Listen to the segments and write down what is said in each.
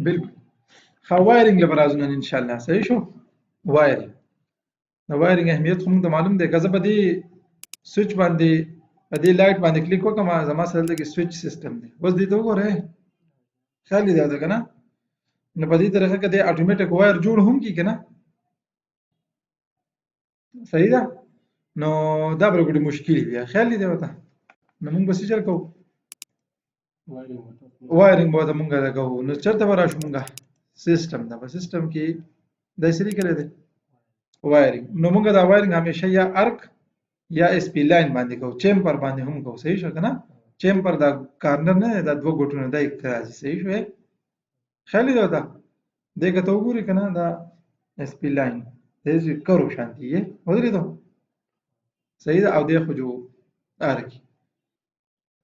بالکل ښه وایرنګ له برازو نن ان شاء الله صحیح شو وایرنګ د وایرنګ اهمیت خو موږ ته معلوم دی که زه په دې سویچ باندې په دې لایټ باندې کلیک وکړم زما سره دلته کې سویچ سیستم دی اوس دې ته وګورئ خیال دې ده که نه نو په دې طریقه کې د اټومیټک وایر جوړ هم کړي که نه صحیح ده نو دا به ګډې مشکل بیا خیال دې ورته نو موږ به څه چل کوو وایرنګ به ورته موږ دا کوو نو چېرته به راشو موږ سیسټم ته په سیسټم کې دا یې څه لیکلی دی وایرنګ نو موږ دا وایرنګ همیشه یا ارک یا اس پی لاین باندې کوو چیمبر باندې هم کوو صحیح شو که نه چیمبر دا کارنر نه دی دا دوه ګوټونه دا یک راځي صحیح شو خیال دې ورته دې که ته وګورې که نه دا اس پی لاین دې کرو شانتي یې ودرېدو صحیح ده او دې خو جو ارک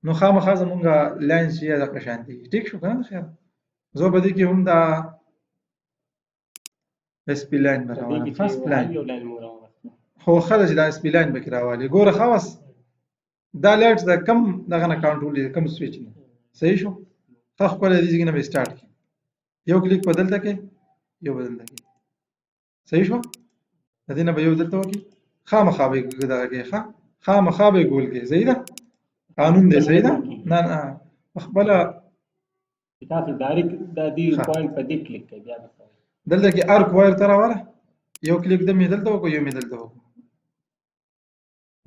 نو خامخا زمونږ لاین چې یا دغه شانتي ټیک شو که نه خیر زه په دې کې هم دا اس پی لاین به راوړم فرست لاین خو ښه ده چې دا اس پی لاین به کې راوالي ګوره ښه وس دا لایټ د کم دغه نه کنټرول دی کم سویچ نه صحیح شو ښه ښکلی دې ځای نه به سټارټ کړي یو کلیک به دلته کې یو به دلته کې صحیح شو د دې نه به یو دلته وکړي خامخا به یې دغه کې ښه خامخا به یې ګول کې صحیح ده قانون دی صحیح ده نه نه خپله تاسو ډایرکټ د دې پوینټ په دې کلیک کوئ بیا دلته کې ارک وایر ته راوړه یو کلیک د مې دلته وکړو یو مې دلته وکړو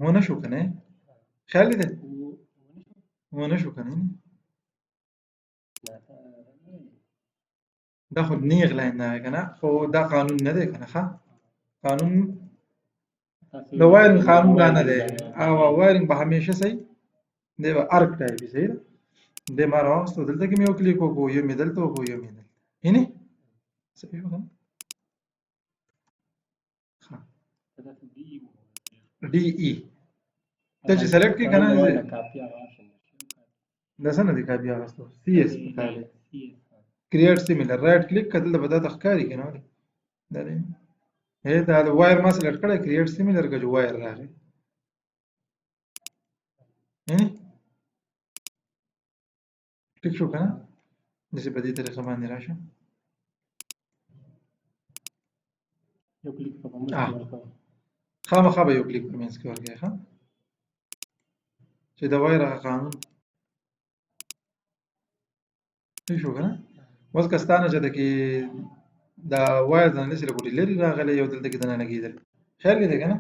ونه شو که نه خیال دې دی ونه شو که نه دا خو نیغ لاین نه که نه خو دا قانون نه دی که نه ښه قانون د وایرنګ قانون دا نه دی او وایرنګ به همیشه صحیح دی به ارک ټایپ وي صحیح ده دې ما راوستو دلته کې مې یو کلیک وکړو یو مې دلته وکړو یو مې دلته وینې صحیح شو که نه ډي ای ته چې سلیکټ کړې که نه دا څه نه دی کاپي اخیستو سی ایس پکار دی کریټ سیمیلر رایټ کلیک که دلته به دا ته ښکاري که نه دا دی دا د وایر ما سلیکټ کړی کریټ سیمیلر که جو وایر راغی ټیک شو که نه داسې په دې طریقه باندې راشم خامخا به یو کلیک په منځ کې ورکړئ ښه چې د وایر هغه قانون ټیک شو که نه اوس که ستا نه چې ده کې دا وایر نه داسې لږ لرې راغلی یو دلته کې دننه لګېدلی خیال کې دی که نه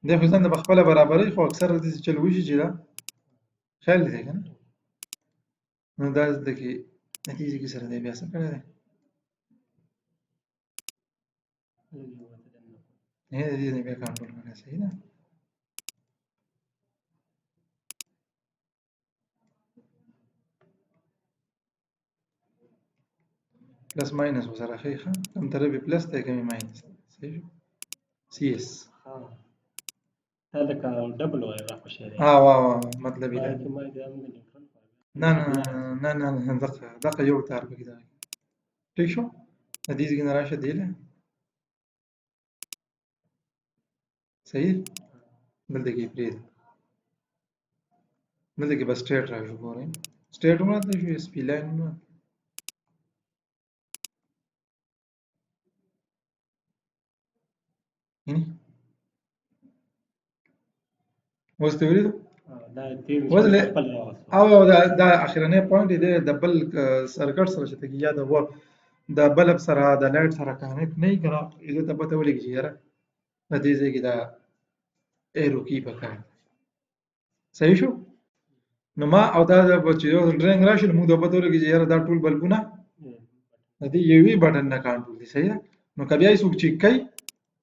دی خو ځان د پخپله برابروي خو اکثر داسې چل وشي چې دا خیال دی که نه نو دا دلته کې نتیجې کې سره دی بیا څه کړی دی دې نه بیا کنټرول کړی صحیح ده پلس ماینس ورسره ښیي ښه کوم طرف یې پلس دی کوم یې ماینس دی صحیح شو سی ایس دا لکه ډبل وایر راخوشی دی مطلب یې نه نه نه نه دغه یو تار پکې دغه ټیک شو د دې ځای نه راشه دی له صحیح دلته کې پرېږده دلته کې به سټریټ راشو ګورئ سټریټ هم راتلی شو اس پي لاین هم راتلی اوس ته ولیدو او دا اخرنی پوینټ دی د بل سرکټ سره چې ته یا د بلب سره د لایټ سره کنیکټ نه وي که نه هغې ته پته ولګي چې یاره په دې ځای کې دا ایرو کی پکار صحیح شو نو ما او دا چې یو ډرنګ راشي نو موږ ته پته ولګي چې یاره دا ټول بلبونه د دې یوې بټن نه کنټرول دي صحیح ده نو که بیا یې څوک چیک کوي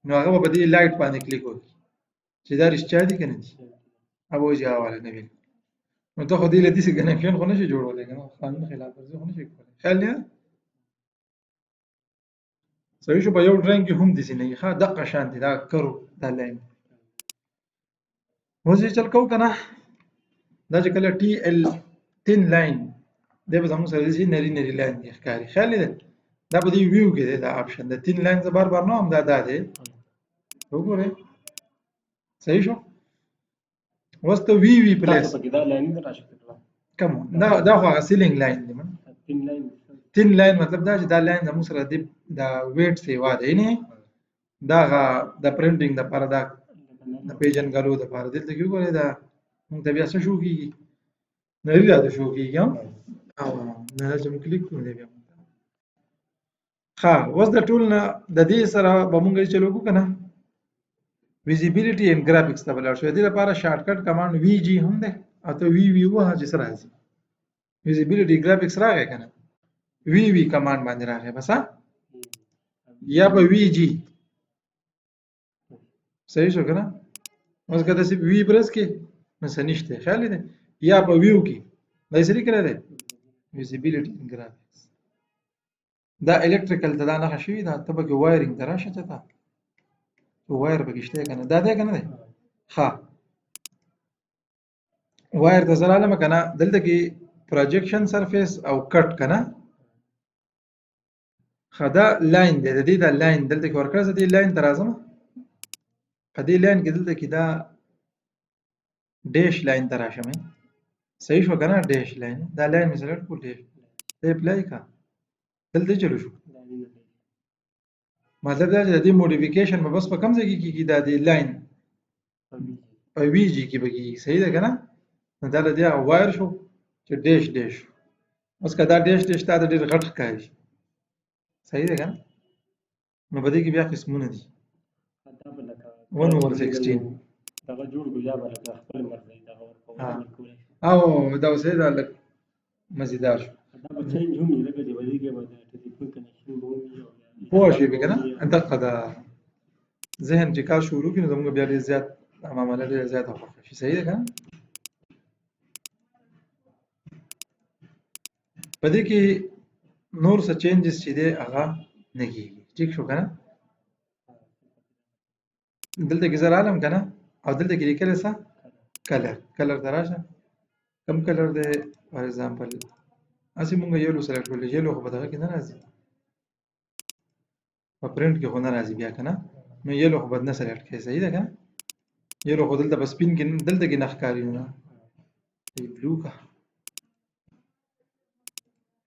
نو هغه به په دې لایټ باندې کلیک وکړي چې دا رښتیا دي که نه دي अब वो जगह वाले नहीं बिल्कुल तो खुद ही लेती से कनेक्शन होने से जोड़ देगा ना कानून खिलाफ वर्जी होने से ख्याल नहीं है सही शो बयाउ ड्राइंग की हम दिसी नहीं हाँ दक्का शांति दा करो दा लाइन मुझे चल कहो कना दा जकला टी एल 10 लाइन दे बस हम सर्विस ही नरी नरी लाइन की ख्याल ख्याल नहीं दा बदी व्यू के दा ऑप्शन दा 3 लाइन से बार बार ना हम दा दे हो बोले सही शो وسط وی پلیس دا لاین نه راشي کوم دا خو هغه سیلینګ لاین دی تین لاین مطلب دا چې دا لاین زموږ سره د ویټ سیوا دی نه دا د پرنټینګ لپاره دا د پیژنګلو لپاره دلته کې وګورئ دا موږ ته بیا څه شو کېږي نری راته شو کېږي او نه چې موږ کلیک کوو دی بیا ښه اوس د ټول نه د دې سره به موږ چلو وکړو که نه ویزیبیلیټي اینډ ګرافیکس ته به لاړ شو د دې لپاره شارټکټ کمانډ وي جي هم دی او ته وي وي ووهه چې څه راځي ویزیبیلیټي ګرافیکس راغی که نه وی وی کمانډ باندې راغی بس یا به وی جی صحیح شو که نه اوس که داسې وی برس کې نو څه نشته خیال دی یا په ویو کې دا یې سړي کړی دی ویزیبیلیټي اینډ ګرافیکس دا الکتریکل ته دا نښه شوې ده ته پکې وایرینګ ته راشه چې ته وایر پکې شته که نه دا دی که نه دی ښه وایر ته زه رالم که نه دلته کې پروجیکشن سرفیس او کټ که نه ښه دا لاین دی د دې دا لاین دلته کې ورکړه زه دې لاین ته راځم په دې لاین کې دلته کې دا ډیش لاین ته راشم صحیح شو که نه ډیش لاین دا لاین مې سلیکټ کړو ډیش دا اپلای کا دلته چلو شو مطلب دا چې د دې موډیفیکیشن به بس په کوم ځای کې کېږي دا د لاین په وی جي کې به کېږي صحیح ده که نه نو دا د دې هغه وایر شو چې ډیش ډیش اوس که دا ډیش ډیش تا ته ډېر غټ ښکاري صحیح ده که نه نو په دې کې بیا قسمونه دي 1/16 دغه جوړ کړو یا به لکه خپل مرضی دغه ورکولی او دا اوس دا لږ مزیدار شو دا به چینج هم وي لکه چې په دې کې به د ټلیفون کنیکشن به وي پوه شوې که نه دقه ده ذهن چې کار شروع کړي نو زموږ بیا ډېر زیات معامله ډېره زیاته خوښه شي صحیح ده که نه په دې کې نور څه چینجز چې دی هغه نه کېږي ټیک شو که نه دلته کې زه رالم که نه او دلته کې لیکلی څه کلر ته راشه کوم کلر دی فار ایگزامپل هسې مونږ یلو سلیکټ کړو یلو خو په دغه کې نه راځي په پرنټ کې خو نه راځي بیا که نه نو یلو خو باید نه سلیکټ کړئ صحیح ده که نه یلو خو دلته په سپین کې دلته کې نه ښکاري نو بلو کا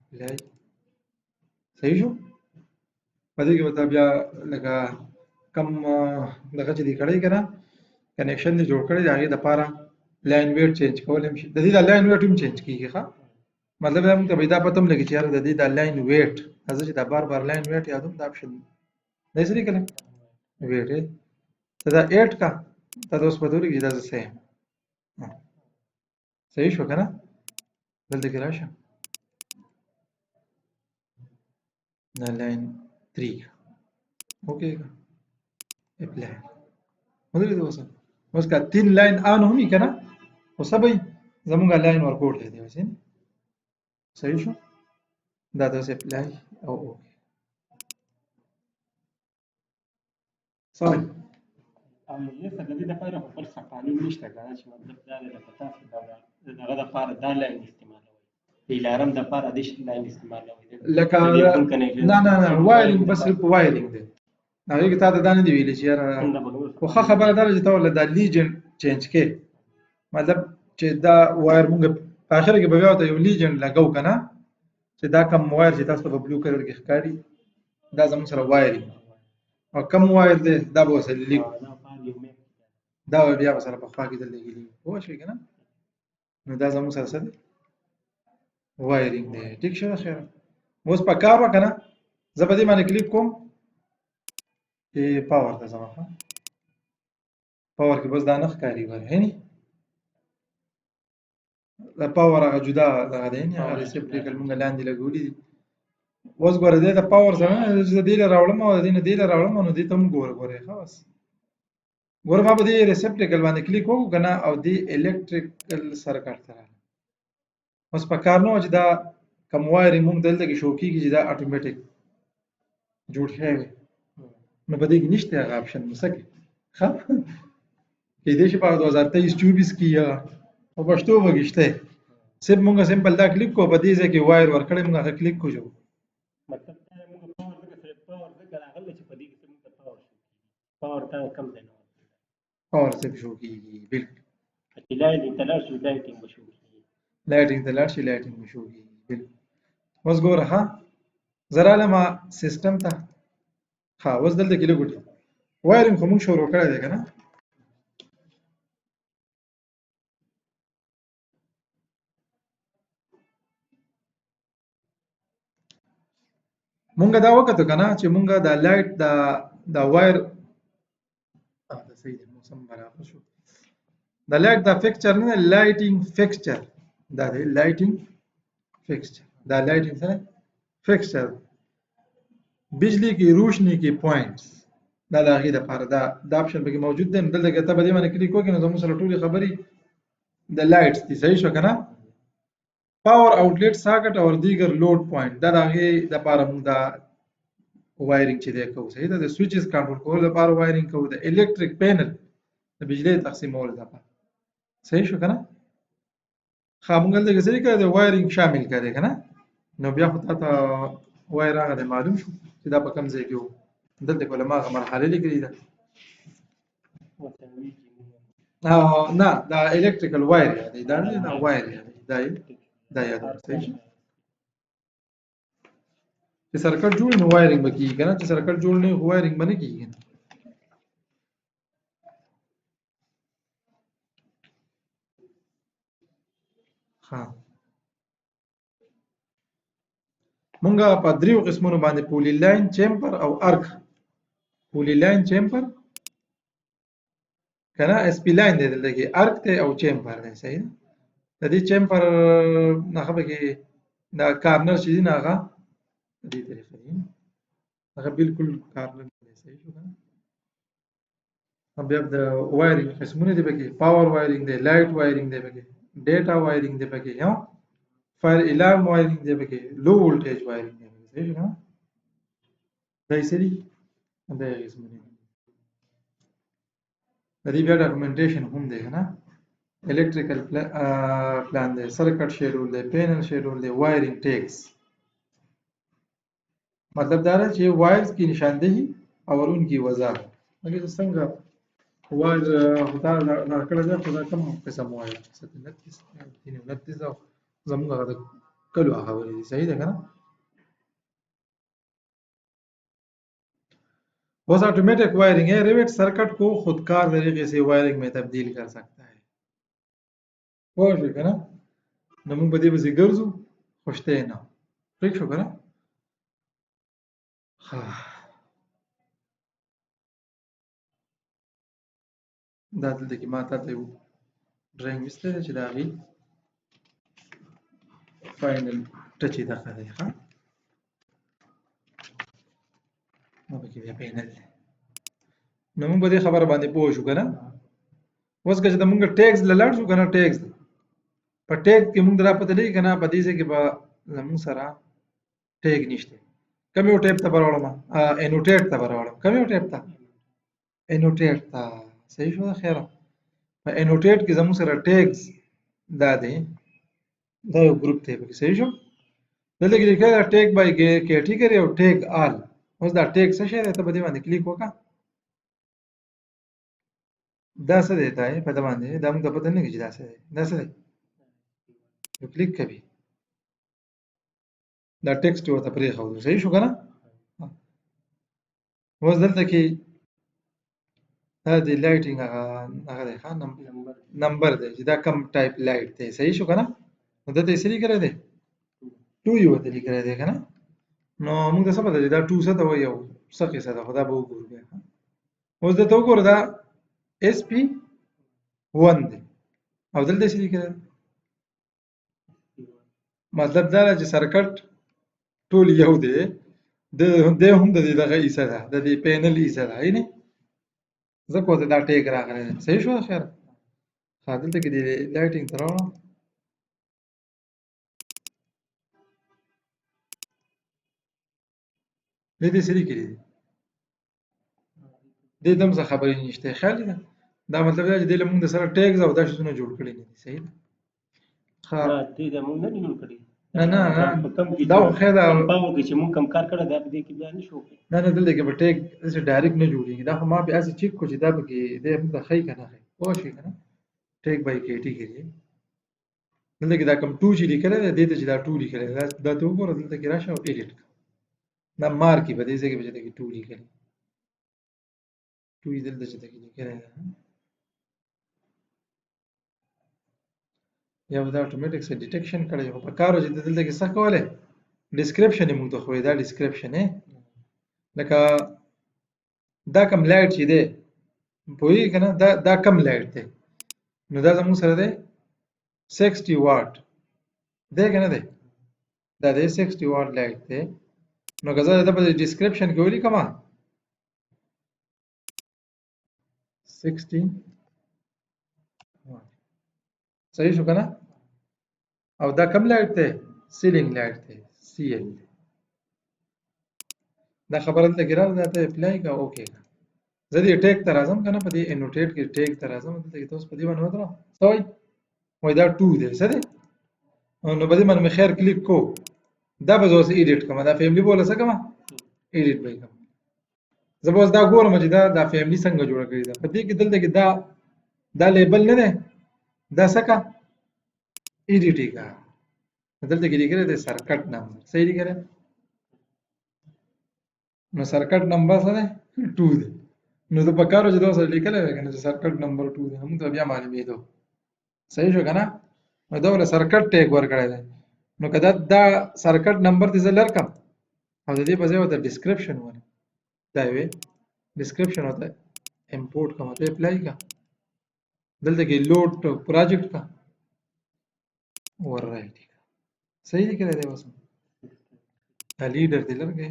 اپلای صحیح شو په دې کې به تا بیا لکه کم دغه چې دی کړی که نه کنیکشن دی جوړ کړی د هغې دپاره لاین ویټ چینج کولی هم شي د دې دا لاین ویټ هم چینج کېږي ښه مطلب دا موږ ته به دا پته هم لګي چې یاره د دې دا لاین ویټ زه چې دا بار بار لاین ویټ یادوم دا اپشن دا یې څه لیکلی ویټ ته دا 8 کا تا ته اوس پته ولګي چې دا زه څه یم صحیح شو که نه دلته کې راشه دا لاین 3 اوکې که اپلای ودرېده اوس که 3 لاین آن هم وي که نه خو څه به وي زمونږ لاین ورکوټلی دی اوس صحیح شو دا ته اوس اپلای او اوکې سوری او یې څه د دې دپاره خو بل څه قانون نشته که نه چې مطلب دا دی لکه تاسو دغه دپاره دا لاین استعمالوئ د الارم دپاره دې لاین استعمالوئ لکه نه نه نه وایرینګ بس صرف وایرینګ دی هغې کې تا ته دا نه دي ویلي چې یاره خو ښه خبره دا ده چې ته ورله دا لیجنډ چینج کړې مطلب چې دا وایر مونږ په اخره کې به بیا ورته یو لیجنډ لګو که نه چې دا کم وایر چې تاسو ته په بلو کلر کې ښکاري دا زموږ سره وایرینګ او کم وایر دی دا به ورسره لیکو دا به بیا ورسره په خوا کې دلته کې لیکو پوه شوې که نه نو دا زموږ سره څه دی وایرینګ دی ټیک شوه خیره اوس په کار وه که نه زه په دې باندې کلیک کوم پاور ته ځم پاور کې بس دا نه ښکاري ګورې هیني دا پاور هغه جدا دغه دی هغه ریسپټیکل مونږ لاندې لګولي دي اوس ګوره دی د پاور سره نه چې دې له راوړم او د دې نه دې له راوړم نو دې ته هم ګوره ګورې ښه بس ګوره ما په دې ریسپټیکل باندې کلیک وکړو که نه او دې الکټریکل سرکټ ته راغلم اوس په کار نه وه چې دا کم وایرینګ مونږ دلته کې شو کېږي چې دا اټومیټیک جوړ شوی وي نو په دې کې نشته هغه آپشن نو څه کوې ښه کېدای شي په 2023-24 کې یا په پښتو پکې شته صرف مونږ سمپل دا کلیک کوو په دې ځای کې وایر ورکړی مونږ هغه کلیک کوو مطلب دا مونږ پاور ځکه راغلی چې په دې کې مونږ ته پاور ته کم دی نه پاور څه شو کېږي بلکل چې لایټینګ ته لاړ شو لایټینګ به شو کېږي لایټینګ ته لاړ شي لایټینګ به شو کېږي بلکل اوس ګوره ښه زراله ما سیستم ته. ها اوس دلته کې لګوټ وایرینګ خو موږ شروع کړی دی کنه. مونږ دا وکړو کنه چې مونږ دا لایټ دا وایر دا صحیح دی موسم برابر شو. دا لایټ دا فکسچر نه لایټینګ فکسچر دا دی لایټینګ فکسچر دا لایټینګ سره فکسچر بجلی کی روشنی کی پوینټس دا د هغې دپاره دا آپشن پکې موجود دی. نو دلته که ته په دې باندې کلیک وکړې نو زموږ سره ټولې خبرې د لایټس دي. صحیح شو که نه. پاور آوټلیټ ساکټ او دیګر لوډ پوینټ دا د هغې دپاره موږ دا وایرینګ چې دی کوو. صحیح ده. د سویچز کنټرول کولو لپاره وایرینګ کوو. د الکتریک پینل د بجلی تقسیمولو لپاره. صحیح شو که نه. ښه موږ دلته کې څه لیکلی دی وایرینګ شامل کړی که نه. نو بیا خو تا ته وایر هغه دی معلوم شو چې دا په کوم ځای کې و. دلته خو له ما هغه مرحله لیکلې ده. نه دا الکتریکل وایر یادوي دا نه دا وایر یادوي دا یادوي. صحیح شو. چې سرکټ جوړ نو وایرینګ به کېږي که نه. چې سرکټ جوړ نه وي خو وایرینګ به نه کېږي. ښه مونږه په دریو قسمونو باندې پولی لاین چیمبر او ارک. پولی لاین چیمبر کنه اس پی لاین دی دلته کې ارک دی او چیمبر دی. صحیح ده. د دې چیمبر هغه پکې دا کارنر چې دی نه هغه د دې طریقې دی هغه بالکل کارنر دی. صحیح شو کنه. بیا د وایرینګ قسمونه دی پکې پاور وایرینګ دی لایټ وایرینګ دی پکې ډیټا وایرینګ دی پکې یو فایر الارم وایرینګ دی پکې لو ولټیج وایرینګ دی پکې. صحیح شو کنه. دا یې سری دا یې قسمونه د دې بیا ډاکومنټیشن هم دی کنه. الکتریکل پلان دی سرکټ شیډول دی پینل شیډول دی وایرینګ ټیکس. مطلب دا دی چې وایرز کی نشاندهی او انکی وضاحت. هغه څنګه وایر خدا کړه دا خدا کوم قسم وایر 29 زموږ هغه کلو خبرې دي. صحیح ده کنه. बस ऑटोमेटिक वायरिंग है रिवेट सर्किट को खुदकार तरीके से वायरिंग में तब्दील कर सकता है. वो شو کنه. نو موږ په دې پسې ګرځو خوشته نه پریک شو کنه. دا دلته کې ما ته یو ډرایینګ وسته چې دا غي فاینل ټچ یې دغه دی. ښه نو پکې بیا پینل نو موږ په دې خبره باندې پوه شو کنه. اوس که چې موږ ټیګز لاړ شو کنه ټیګز په ټیګ کې موږ را پته لګی کنه په دې ځای کې به زموږ سره ټیګ نشته. کوم یو ټیپ ته راوړم انوټیټ ته راوړم. کوم یو ټیپ ته انوټیټ ته. صحیح شو. خیر په انوټیټ کې زموږ سره ټیګز دا دی دا یو ګروپ دی پکې. صحیح شو. دلته کې لیکل ټیګ بای کیټګری او ټیګ آل. اوس دا ټیګ څه شی دی ته په دې باندې کلیک وکړه. دا څه دی ته په دې باندې دا موږ ته پته نه کیږي دا څه دی. دا څه دی یو کلیک کوي دا ټیکسټ ورته پرېښودو. صحیح شو کنه. اوس دلته کې دا د لایټینګ هغه دی ښه نمبر دی چې دا کم ټایپ لایټ دی. صحیح شو کنه. نو دلته یې څه لیکلی دی 2 یې ورته لیکلی دی کنه. نو موږ ته څه پته چې دا 2 څه ته وایي او څه قصه ده خو دا به وګورو بیا. اوس دلته وګوره دا اس پی 1 دی او دلته څه لیکلی دی. مطلب دا چې سرکټ ټول یو دی د هم د دې دغه ایسه ده د دې پینل ایسه ده. نه ځکه ورته دا ټیګ راغلی دی. صحیح شو. خیر ښه دلته کې د لایټینګ ته راوړم. دې څه لیکلي دي دې دم څه خبرې نشته. خیال ده دا مطلب دا چې دې له موږ سره ټیګز او دا شیزونه جوړ کړي نه دي. صحیح ده. ښه دې د موږ نه جوړ کړي. نه دا خو خیر ده پاو کې چې موږ کم کار کړی دا په دې کې بیا نشو کوي. نه دلته کې به ټیګ داسې ډایرکټ نه جوړېږي. دا خو ما بیا هسې چیک کړو چې دا پکې دې موږ ته ښایي که نه ښایي. پوه شوې که نه. ټیګ بای کیټګري دلته کې دا کم 2 چې لیکلی دی دې ته چې دا 2 لیکلی دی دا ته وګوره دلته کې راشه او ایډیټ کړه. دا مارکی په دې ځای کې به چې ته کې 2 لیکلی 2 یې دلته چې ته کې لیکلی ده یا به دا اتوماتیک سره ډیټیکشن کړی خو په کارو چې ته دلته کې څه کولی ډسکرپشن یې موږ ته ښوی دا ډسکرپشن یې لکه دا کم لایټ چې دی پوهېږي که نه دا کم لایټ دی نو دا زموږ سره دی 60 واټ دی که نه دی دا دی 60 واټ لایټ دی نو که زه د په ډسکرپشن کې ولیکم 60 صحیح شو که نه او دا کم لایټ دی سیلینګ لایټ دی CL دا خبره دلته کې راغله دا ته اپلای کا اوکې کا زه دې ټیګ ته راځم که نه په دې انوټیټ کې ټیګ ته راځم دلته کې تاسو په دې باندې ودرو څه وایي وایي دا 2 دی څه دی نو په دې باندې مې خیر کلیک کو دا به زه اوس ایډیټ کوم دا فیملی بوله څه کوم ایډیټ به یې کوم زه به اوس دا ګورم چې دا فیملی څنګه جوړه کړې ده په دې کې دلته کې دا لیبل نه دی دا څه کا ایډیټ یې کا دلته کې لیکلی دی سرکټ نمبر صحیح لیکلی نو سرکټ نمبر څه دی 2 دی نو د پکارو چې دا سره لیکلی وی که نه چې سرکټ نمبر 2 دی موږ ته بیا معلومېدو صحیح شو که نه نو دا ولې سرکټ ټیګ ورکړی دی نو که دا سرکټ نمبر دې زه لرکم او د دې په ځای ورته ډسکرپشن ونه دا وی ډسکرپشن ورته امپورټ کوم ته اپلای کا دلته کې لوډ پروجیکټ کا ور رائټ صحیح لیکلی دی اوس دا لیډر دی لرګی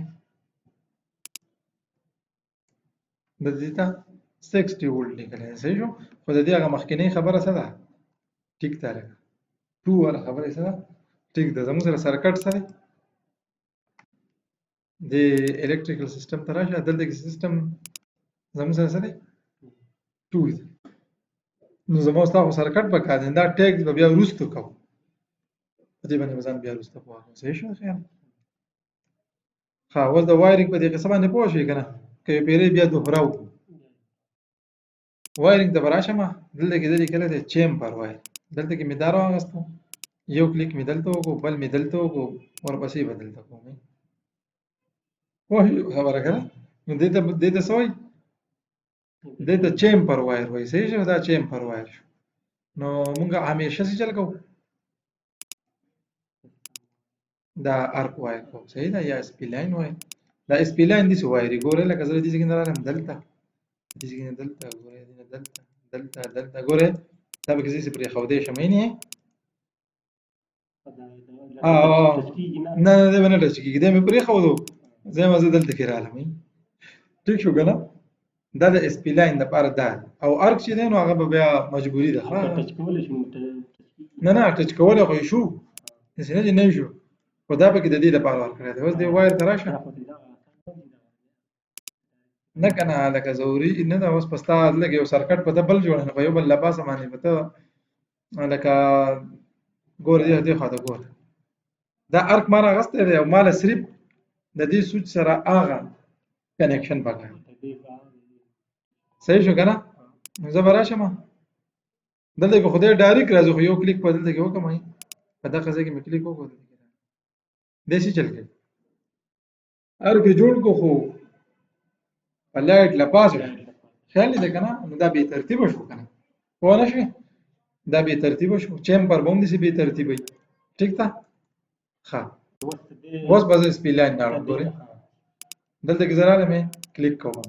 د دې ته 60 ولټ لیکلی دی صحیح شو خو د دې هغه مخکینۍ خبره څه ده ټیک ده لکه 2 والا خبره څه ده ټیک ده زموږ سره سرکټ څه دی د الکتریکل سیستم ته راشه دلته کې سیستم زموږ سره څه دی 2 دی نو زموږ ستا خو سرکټ پکار دی دا ټیګ به بیا وروسته کوو په دې باندې به ځان بیا وروسته پوه کړو صحیح شو خیال ښه اوس د وایرینګ په دې قصه باندې پوه شوې که نه که یې پیرې بیا دوهراو وایرینګ ته به راشم دلته کې ده لیکلی دی چیمبر وایر دلته کې مې دا راواغستو یو کلیک مې دلته وکړو بل مې دلته وکړو ورپسې به دلته کوم پوه شوې خبره که نه نو دې ته څه وایي دې ته چیمبر وایر وایي صحیح شو دا چیمبر وایر شو نو مونږ همیشه څه چل کوو دا ارک وایر کوو صحیح ده یا SP لاین وایر دا SP لاین داسې وایري ګورئ لکه زه دې ځای کې نه رالم دلته دې ځای کې نه دلته ګورئ دلته ګورئ دا پکې داسې پرېښودی شم نه نه دی به نه ټچ کېږي دی مې پرېښودو زه دلته کې رالم ټیک شو که نه دا د SP لاین دپاره دا او ارک چې دی نو هغه به بیا مجبوري ده نه ټچ کولی خو یې شو داسې نه چې نه شو خو دا پکې د دې دپاره ورکړی دی اوس دې وایر ته راشه نه که نه لکه ضروري نه ده اوس په ستا لږ یو سرکټ په ده بل جوړ نه په یو بل له پاسه باندې به ته لکه ګوره دې خوا ته ګوره دا ارک ما راغستی دی او ما له صرف د دې سوچ سره هغه کنیکشن پکار صحیح شو که نه نو زه به راشم دلته کې خدای ډایرکټ راځي خو یو کلیک په دلته کې وکړم په دغه ځای کې مې کلیک وکړو داسې چل کوي ارک یې جوړ کړو خو په لایټ له پاسه خیال دې که نه نو دا بې ترتیبه شو که نه پوه نه شوې دا بې ترتیبه شو چیمبر به هم داسې بې ترتیبه وي ټیک ده ښه اوس به زه SP لاین لاړم ګورې دلته کې زه رالم کلیک کوم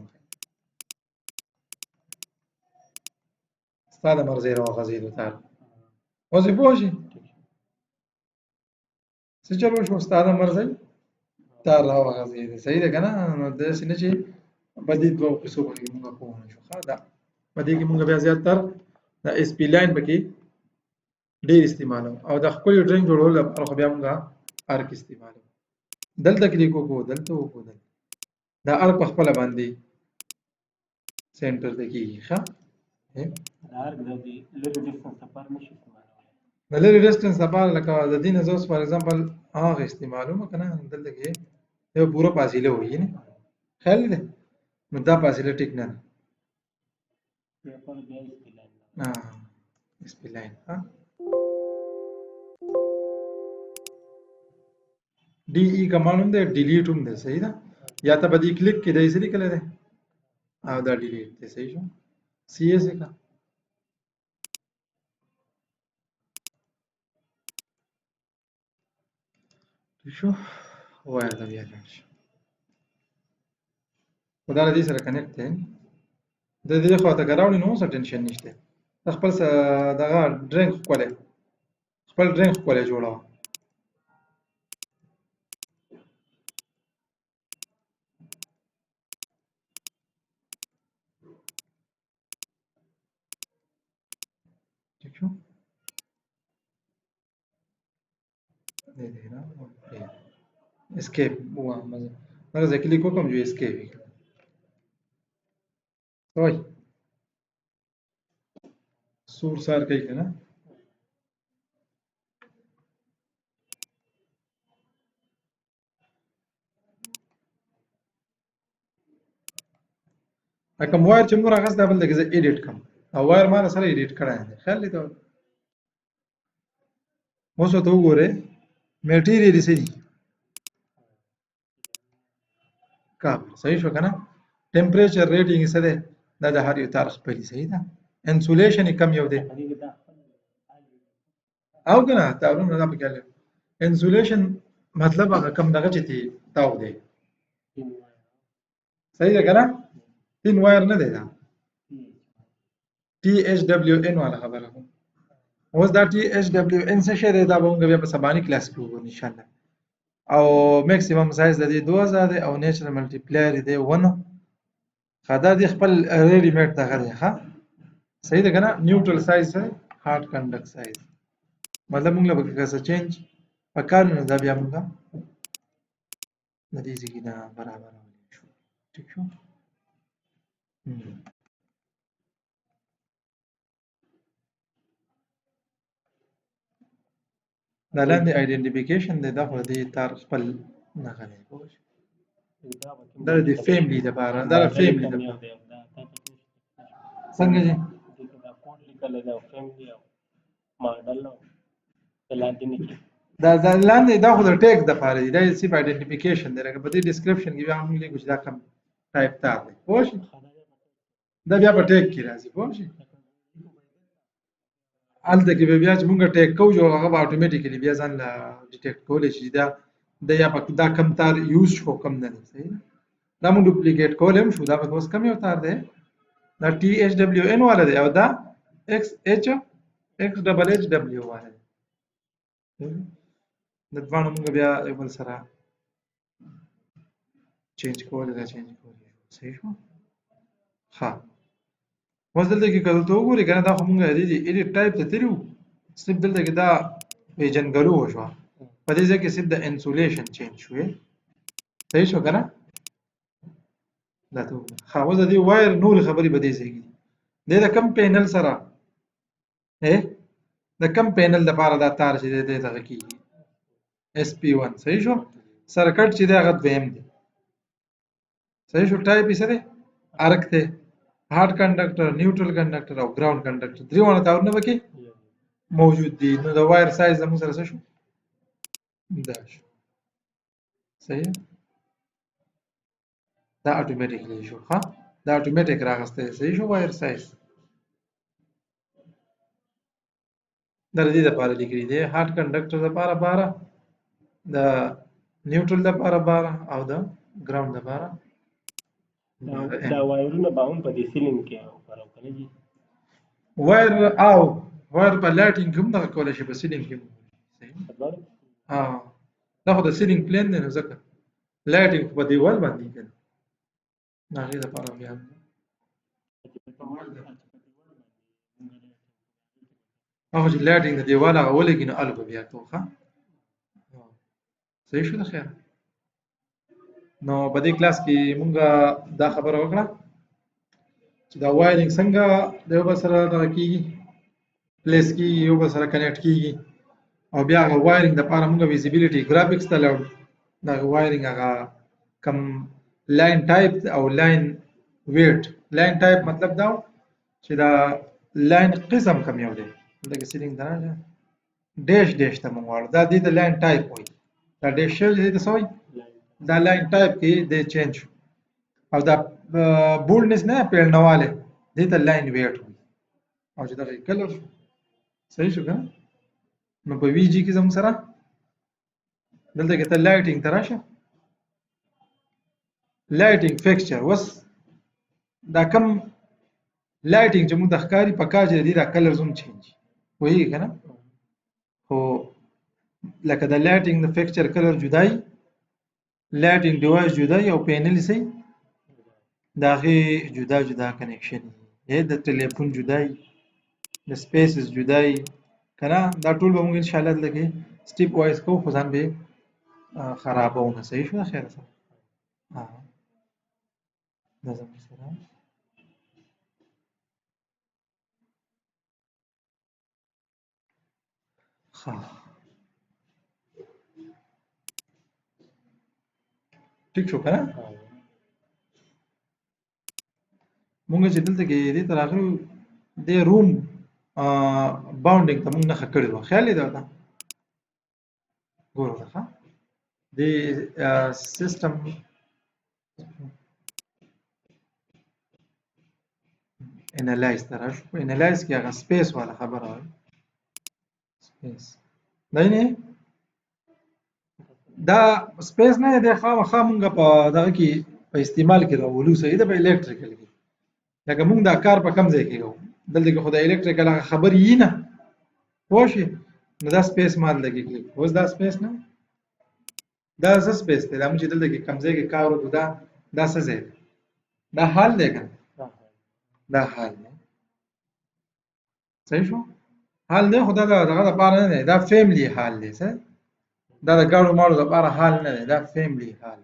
ستا د مرضۍ راوغځېدو تار اوس یې پوه شي څه چل وشو ستا د مرضۍ تار راوغځېدې صحیح ده که نه نو داسې نه چې په دې دوو قصو باندې مونږ پوه نه شو ښه ده په دې کې مونږ بیا زیاتتر د SP لاین پکې ډېر استعمالوو او د ښکلي ډرنګ جوړولو لپاره خو بیا مونږ ارک استعمالوو دلته کلیک وکړو دلته وکړو دا ارک په خپله باندې سینټر ته کېږي ښه د لرې ډسټنس لپاره لکه د دې نه زه اوس فار ایگزامپل هغه استعمالوم که نه دلته کې یو پوره فاصله وایي نه خیال دی نو دا فاصله ټیک نه ده SP لاین डी ای کمانډ هم دی ډیلیټ هم دی صحیح ده یا ته به دې کلیک کې دی سری کله دی او دا ډیلیټ دی صحیح شو سی اس کا ٹھیک شو وایر دا بیا لاړ شي خو دا له دې سره کنیکټ دی د دې خواته که راوړي نو څه ټینشن نشته ته خپل دغه ډرینک ښکلی خپل ډرینک ښکلی جوړوه ٹھیک شو دې دې نه اسکیپ وه مزه دغه ځای کلیک وکړم جو اسکیپ وي وای سور سار کوي که نه کوم وایر چې موږ راغست دا بل دی که زه ایډیټ کړم او وایر ما سره ایډیټ کړی دی خیال دی ته اوس ورته وګورئ میټیریل یې څه دي کاپر صحیح شو که نه ټمپریچر ریټینګ یې څه دی دا د هر یو تار خپل صحیح ده انسولیشن یې کم یو دی او که نه تارونه دا پکې انسولیشن مطلب هغه کم دغه چې تاو دی صحیح ده که نه تین وایر نه دی دا ټي ایچ ډبلیو ان والا خبره کوم اوس دا ټي ایچ ډبلیو ان څه شی دی دا به موږ بیا په سباني کلاس کې وګورو انشاءالله او میکسیمم سایز د دې 2000 دی او نیچرل ملټیپلایر دی 1 خدا دې خپل ریډی میډ دغه دی ها صحیح ده که نه نیوټرل سایز هارد کنډکټ سایز مطلب موږ له پکې څه چینج پکار نه دا بیا موږ د دې ځای نه برابر شو ٹھیک شو دا لاندې آیډنټیفیکیشن دی دا خو د تار خپل نغه دی دا د فیملی لپاره دا د فیملی لپاره څنګه دي دا کوډ لیکل دی او فیملی او ماډل نو لاندې نه دا لاندې دا خو د ټیګ د لپاره دی دا سیف آیډنټیفیکیشن دی لکه په دې ډسکرپشن کې بیا موږ لیکو چې دا کوم ټایپ تار دی پوه شئ دا بیا په ټیګ کې راځي پوه شئ هلته کې بیا چې موږ ټیګ کوو هغه به اتوماتیکلی بیا ځان له ډیټیکټ کولی شي دا یا دا کم تار یوز شو کم نه دی صحیح ده دا موږ ډوپلیکیټ کولی هم شو دا به اوس کم یو تار دی دا ټي ایچ ډبلیو ان والا دی او دا ایکس ډبل ایچ ډبلیو والا دی د دواړو موږ بیا یو بل سره چینج کولی دا چینج کولی صحیح شو ښه اوس دلته کې که دلته وګورئ که نه دا خو موږ ایډیټ ټایپ ته تللي وو صرف دلته کې دا پیژنګلو وشوه په دې ځای کې صرف د انسولیشن چینج شوې صحیح شو که نه دا ته وګوره ښه اوس د دې وایر نورې خبرې په دې ځای کې دي د کم پینل سره د کم پینل دپاره دا تار چې دی دغه کېږي اس پی 1 صحیح شو سرکټ چې دی هغه دویم دی صحیح شو ټایپ یې څه دی ارک دی هارد کنډکټر نیوټرل کنډکټر او ګراوند کنډکټر درېواړه تارونه پکې موجود دي نو د وایر سایز زموږ سره څه شو دا شو صحیح دا اتوماتیکلی شو ښه دا اتوماتیک راغستی صحیح شو وایر سایز دا د دې دپاره لیکلي دی هارد کنډکټر دپاره 12 د نیوټرل دپاره 12 او د ګراوند دپاره دا وایرونه به هم په دې سیلینګ کې وکاروو که نه جي وایر په لایټینګ کې هم دغه کولی شي په سیلینګ کې دا خو د سیلینګ پلین دی نو ځکه لایټینګ په دیوال باندې که نه د هغې دپاره بیا هغه چې لایټینګ د دیوال هغه ولګي نو هلته به بیا کوو ښه صحیح شو د خیره نو په دې کلاس کې مونږ دا خبره وکړه چې دا وایرینګ څنګه د یو بل سره دغه کېږي پلیس کېږي یو بل سره کنیکټ کېږي او بیا هغه وایرینګ دپاره مونږ ویزیبیلیټي ګرافکس ته لاړو دغه وایرینګ هغه کم لاین ټایپ او لاین ویټ لاین ټایپ مطلب دا چې دا لاین قسم کم یو دی دغه سیلینګ ته راشه ډیش ته مونږ واړو دا دې ته لاین ټایپ وایي دا ډیش شوی دی ته څه وایي دا لاین ټایپ کې دی چینج شو او دا بولډنس نه پیړنواله دې ته لاین ویټ وایي او چې دغه کلر شو صحیح شو که نه نو په وی جی کې زموږ سره دلته کې ته لایټینګ ته راشه لایټینګ فکسچر اوس دا کم لایټینګ چې موږ د ښکاري په کار چې دی دا کلرز هم چینج پوهېږي که نه خو لکه د لایټینګ د فکسچر کلر جدای لایټینګ ډیوایس جدای او پینل سي د هغې جدا جدا کنیکشن یې د ټلیفون جدای د سپیسز جدای که نه دا ټول به موږ انشاءالله دلته کې سټیپ وایز کوو خو ځان به یې خرابوو نه صحیح شو د خیره سره دا زموږ سره ښه ټیک شو که نه مونږ چې دلته کې دې ته راغلو دې روم باونډینګ ته مونږ نښه کړې وه خیال یې ده ورته ګوره ورته ښه دې سیسټم انالایز ته راشو په انالایز کې هغه سپیس والا خبره وایي سپیس دی نه دا سپیس نه دی خامخا مونږ په دغه کې په استعمال کې راولو صحیح ده په الکتریکل کې لکه مونږ دا کار په کم ځای کې کوو دلته کې خو د الکتریکل هغه خبرې یي نه پوه شوې نو دا سپیس ما دلته کې کلیک اوس دا سپیس نه دا څه سپیس دی دا مونږ چې دلته کې کم ځای کې کار وکړو دا څه ځای دی دا حال دی که دا حال دی صحیح شو حال دی خو دا دغه دپاره نه دی دا فیملی حال دی څه دا د ګاډو ماړو دپاره حال نه دی دا فیملی حال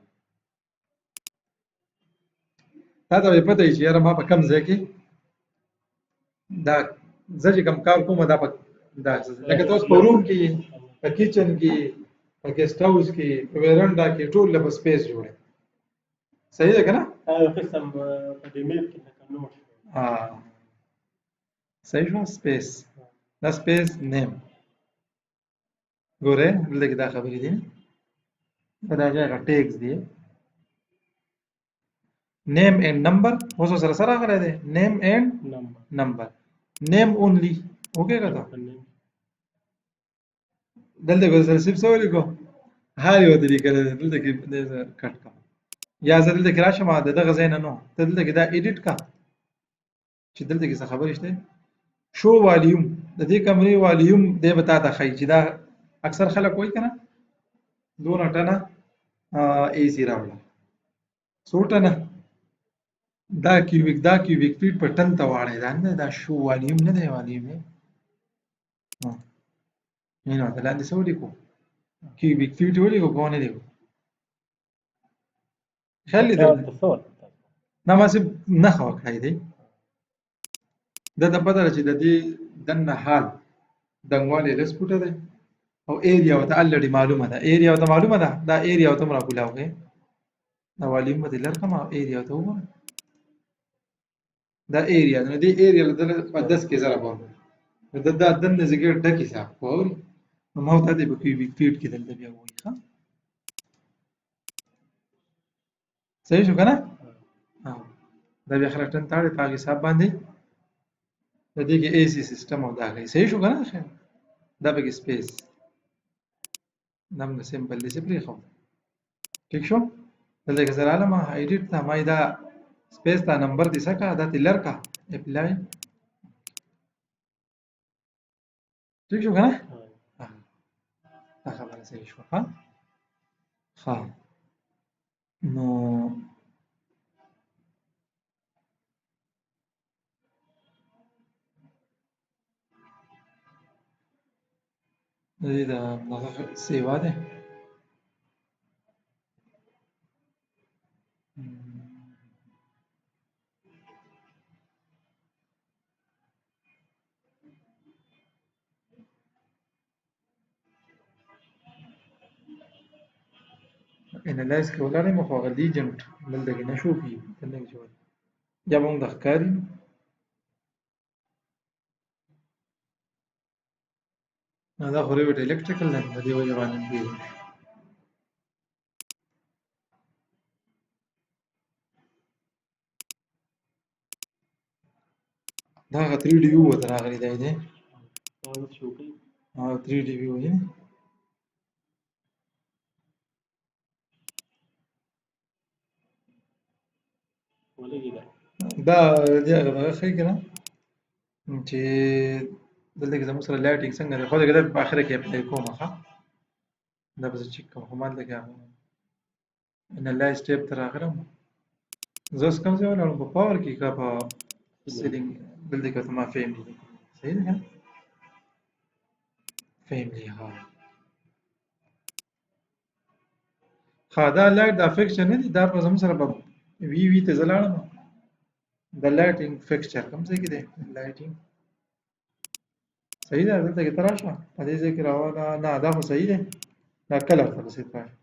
تا ته به پته وي چې یاره ما په کم ځای کې دا زه چې کوم کار کوم دا په دا لکه ته اوس په روم کې په کچن کې په ګیسټ هاوس کې په ویرنډا کې ټول له به سپیس جوړې صحیح ده که نه قسم په دې میپ کې لکه نوټ صحیح شو سپیس دا سپیس نیم ګوره دلته کې دا خبرې دي په دا ځای هغه ټیګز دي name and number اوس سره سره راغلی دی name and number name only اوکې که ته دلته کې سره صرف څه ولیکو هر یو ته لیکلی دی دلته کې کټ کړه یا زه دلته کې راشم د دغه ځای نه نو ته دلته کې دا ایډیټ کړه چې دلته کې څه خبرې شته شو والیوم د دې کمرې والیوم دی به تا ته ښایي چې دا اکثر خلک وایي که نه 2 ټنه اے سی راوړه څو ټنه دا کیوبیک فیټ په ټن ته واړی دا نه دا شو والیوم نه دی والیوم دی نو ته لاندې څه ولیکو کیوبیک فیټ ولیکو که ونه لیکو خیال دې نه ما صرف نښه وکړی دی دا ته پته ده چې د دې دننه حال دنګوالی 10 فوټه دی او ایریا ورته الرډي معلومه ده ایریا ورته معلومه ده دا ایریا ورته هم راکولاو کړئ دا والیوم به دې لر کړم او ایریا ورته وګورئ دا ایریا نو دې ایریا له په 10 کې ضرب وکړو نو دا دننه ځګې ډکې صاحب واورئ نو ما ورته دی په کیوبیک فیټ کې دلته بیا ووایي ښه صحیح شو که نه دا بیا خلک ټن تاړي په هغې حساب باندې د دې کې اے سی سیسټم او دا کوي صحیح شو که نه دا پکې سپیس دا موږ سمپل داسې پرېښود ټیک شو دلته کې زه رالم ایډیټ ته ما دا سپیس ته نمبر دې څه کړه دا دې لر کړه اپلای ټیک شو که نه دا خبره صحیح شوه ښه نو د دې د دغه سیوا دی انالایز کې ولاړې مو خو هغه لیجنټ دلته کې نه شو کېږي دلته کې چې یا به موږ د ښکاري دا خو ریوټ الکتریکل دی د دې وجه باندې کېږي دا هغه 3D view ورته راغلی دی دا اوس شو کوي 3D view دی ولګي دا دی هغه ښه کنه چې دلته کې زموږ سره لایټینګ څنګه دی خو دا په اخر کې اپلای کوم ښه دا به زه چیک کوم خو مالته کې هغه انالایز ټیب ته راغلم زه اوس کوم ځای ولاړم په پاور کې که په سیټینګ دلته کې ورته ما فیملی دی صحیح ده که نه فیملی ها ښه دا لایټ دا فکسچر نه دی دا په زموږ سره به وي ته زه لاړم د لایټینګ فکسچر کوم ځای کې دی لایټینګ صحیح ده دلته کې ته راشه په دې ځای کې راوله نه دا خو صحیح دی دا کلر ته بس راشه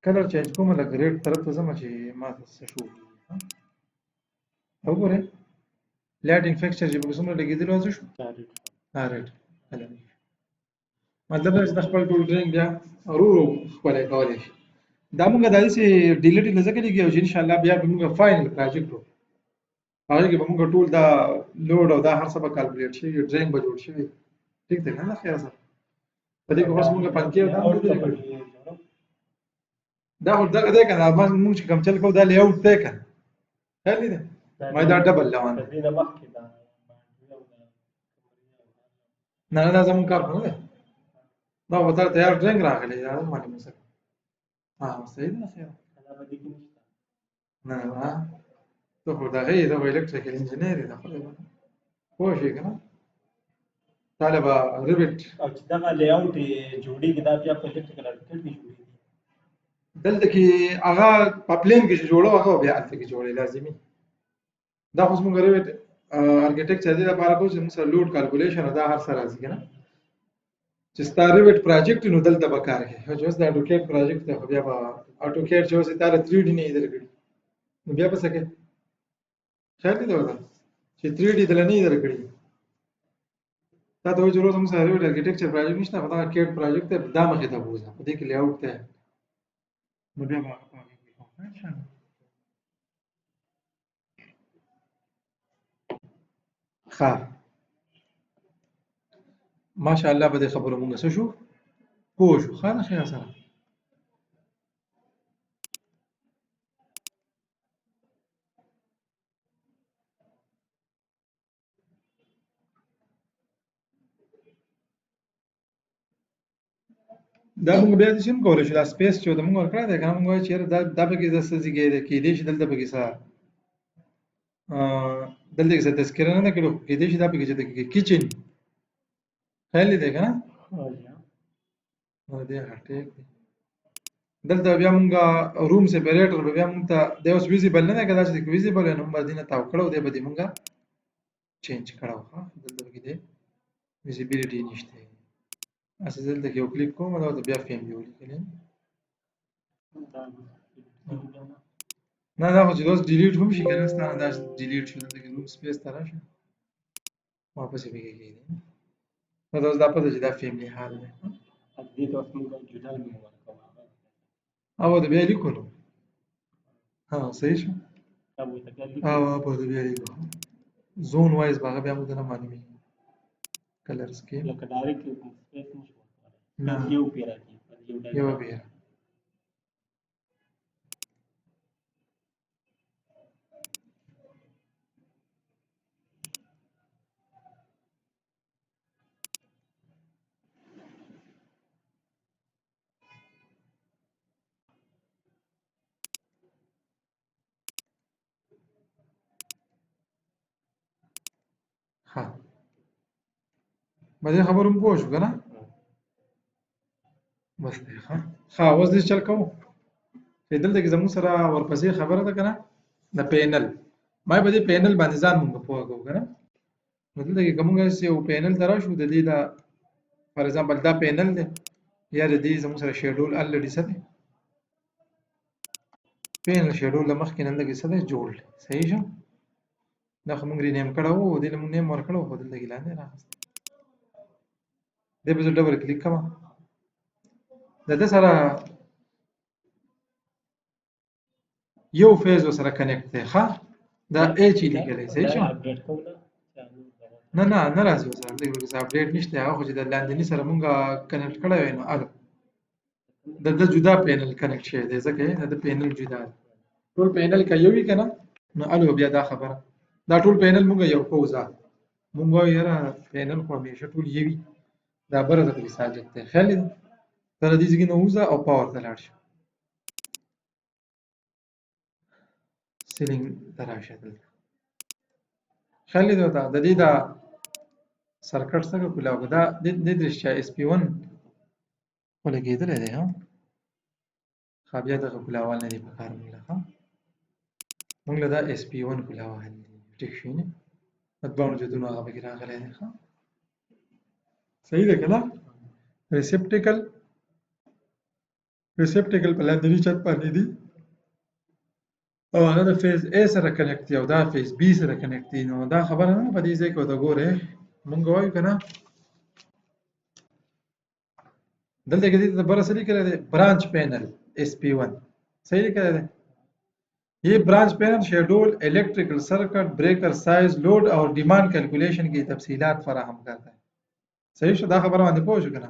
کلر چینج کوم لکه ریډ طرف ته ځم چې ما ته څه شو وګورئ لایټینګ فکسچر چې په څومره لګېدلو څه شو ریډ کلر مطلب دا چې د خپل ټول ډرینګ بیا ورو ورو ښکلی کولی شي دا مونږ دا داسې ډیلیټ یې ځکه لګي او چې انشاءالله بیا به مونږ فاینل پروجیکټ وکړو هغه کې به مونږ ټول دا لوډ او دا هر څه به کالکولیټ شي ډرینګ به جوړ شي ټیک دی کنه خیر سره په دې کې اوس مونږ پنکې دا خو دغه دی کنه مونږ چې کوم چل کوو دا لی اوټ دی کنه خیال دی ما دا ډبل لوان نه دا زموږ کار نه دی دا وته تیار ډرینګ راغلی دا معلومه سره صحیح ده خیر نه نه ته خو دغه یې د الکتریکل انجینیر دی خو پوه شئ که نه طالب ریبټ او چې دغه لی اوټ جوړېږي دا بیا په الکتریکل ارکټ کې جوړېږي دلته کې هغه په پلین کې چې جوړو هغه بیا هلته کې جوړې لازمي دا خو زموږ ریبټ ارکیټیکچر دې لپاره کوو چې موږ سره لوډ کالکولیشن دا هر څه راځي که نه چې ستا ریبټ پروجیکټ نو دلته به کار کوي چې اوس د اډوکیټ پروجیکټ دی خو بیا به اډوکیټ چې اوس یې تا له 3D نه یې درکړي نو بیا به څه کوې خیال دی ورته چې 3D دله نه یې درکړي تا ته وایي چې روز موږ سره ریبټ ارکیټیکچر پروجیکټ نشته خو دغه کیټ پروجیکټ دی دا مخې ته بوځه په دې کې لی اوټ دی نو بیا به انشاءالله ښه ماشاءالله په دې خبرو مونږ څه شو پوه شو ښه ده خیر سره دا مونږ بیا داسې هم کولی شو دا سپیس چې ورته مونږ ورکړی دی که نه مونږ وایو چې یاره دا پکې د څه ځای کېدای شي دلته پکې څه دلته کې څه تذکره نه ده کړې خو کېدای شي دا پکې چې کچن خیال دی که نه دې ټیک دی دلته بیا مونږ روم سپریټر به بیا مونږ ته دی اوس ویزیبل نه دی که دا چې ویزیبل وی نو مونږ به دې نه تاو کړی دی به دې مونږ چینج کړی و دلته پکې دی ویزیبیلیټي نشته اسې دلته کې یو کلیک کوم دا ورته بیا فیملی ولیکلی نه دا خو چې اوس ډیلیټ هم شي که نه ستا نه دا ډیلیټ شو دلته کې روم سپیس ته راشه واپس یې پکې کېږي نو دا اوس دا پته چې دا فیملی حال دی دې ته اوس موږ جدا نوم ورکوو او د بیا لیکو نو صحیح شو په د بیا لیکو زون وایز به هغه بیا موږ ته نه معلومېږي کلر سکیم لکه ډایرکټ سپیس نشو ورکولی یو پیره کې یوه پیره ښه په دې خبرو مو پوه شو که نه بس دی ښه اوس دې چل کوو چې دلته کې زموږ سره ورپسې خبره ده که نه د پینل ما په دې پینل باندې ځان مونږ پوه کوو که نه نو دلته کې که مونږ یو پینل ته راشو د دې د فار ایگزامپل دا پینل دی یا د دې زموږ سره شیډول الریډي څه دی پینل شیډول د مخکې نه دلته کې څه دی جوړ دی صحیح شو دا خو مونږ رینیم کړی وو دې له مونږ نیم ورکړی وو خو دلته کې لاندې راغستی دې په زه ډبل کلیک کوم د ده سره یو فیز ورسره کنیکټ دی ښه دا ایچ یې لیکلی صحیح شو نه راځي سره دغه څه اپډیټ نشته هغه خو چې د لاندنی سره مونږه کنیکټ کړی وای نو اله د جدا پینل کنیکټ شوی دی ځکه یې د پینل جدا دی ټول پینل که یو وي که نه نو الو بیا دا خبره دا ټول پینل مونږ یو کوو ځه مونږ وایو یاره پینل خو همیشه ټول یو وي دا بره ته په مثال جګ دی خیال دی ته له دې ځای نه ووځه او پاور ته لاړ شه سیلینګ ته راشه دلته خیال دی ورته د دې دا سرکټ څنګه کولاو دا د درشیا اس پی 1 خو لګېدلی دی ها ښه بیا دغه کولاوال نه دی په کار مونږ له ښه مونږ له دا اس پی 1 کولاوال دی ټیک شوي نه مطبعو جدونو هغه پکې راغلی دی ښه صحیح ده که نه ریسپټیکل په لاندني چت باندې دي او هغه د فیز A سره کنیکټ دی او دا فیز B سره کنیکټ دی نو دا خبره نه په دې ځای کې ورته ګورې مونږ وایو که نه دلته کې دې ته بره څه لیکلی دی برانچ پینل SP1 صحیح لیکلی دی ये branch panel schedule electrical circuit breaker size load और डिमांड कैलकुलेशन की तफसीलात फराहम करता है صحیح شو دا خبره باندې پوه شو کنه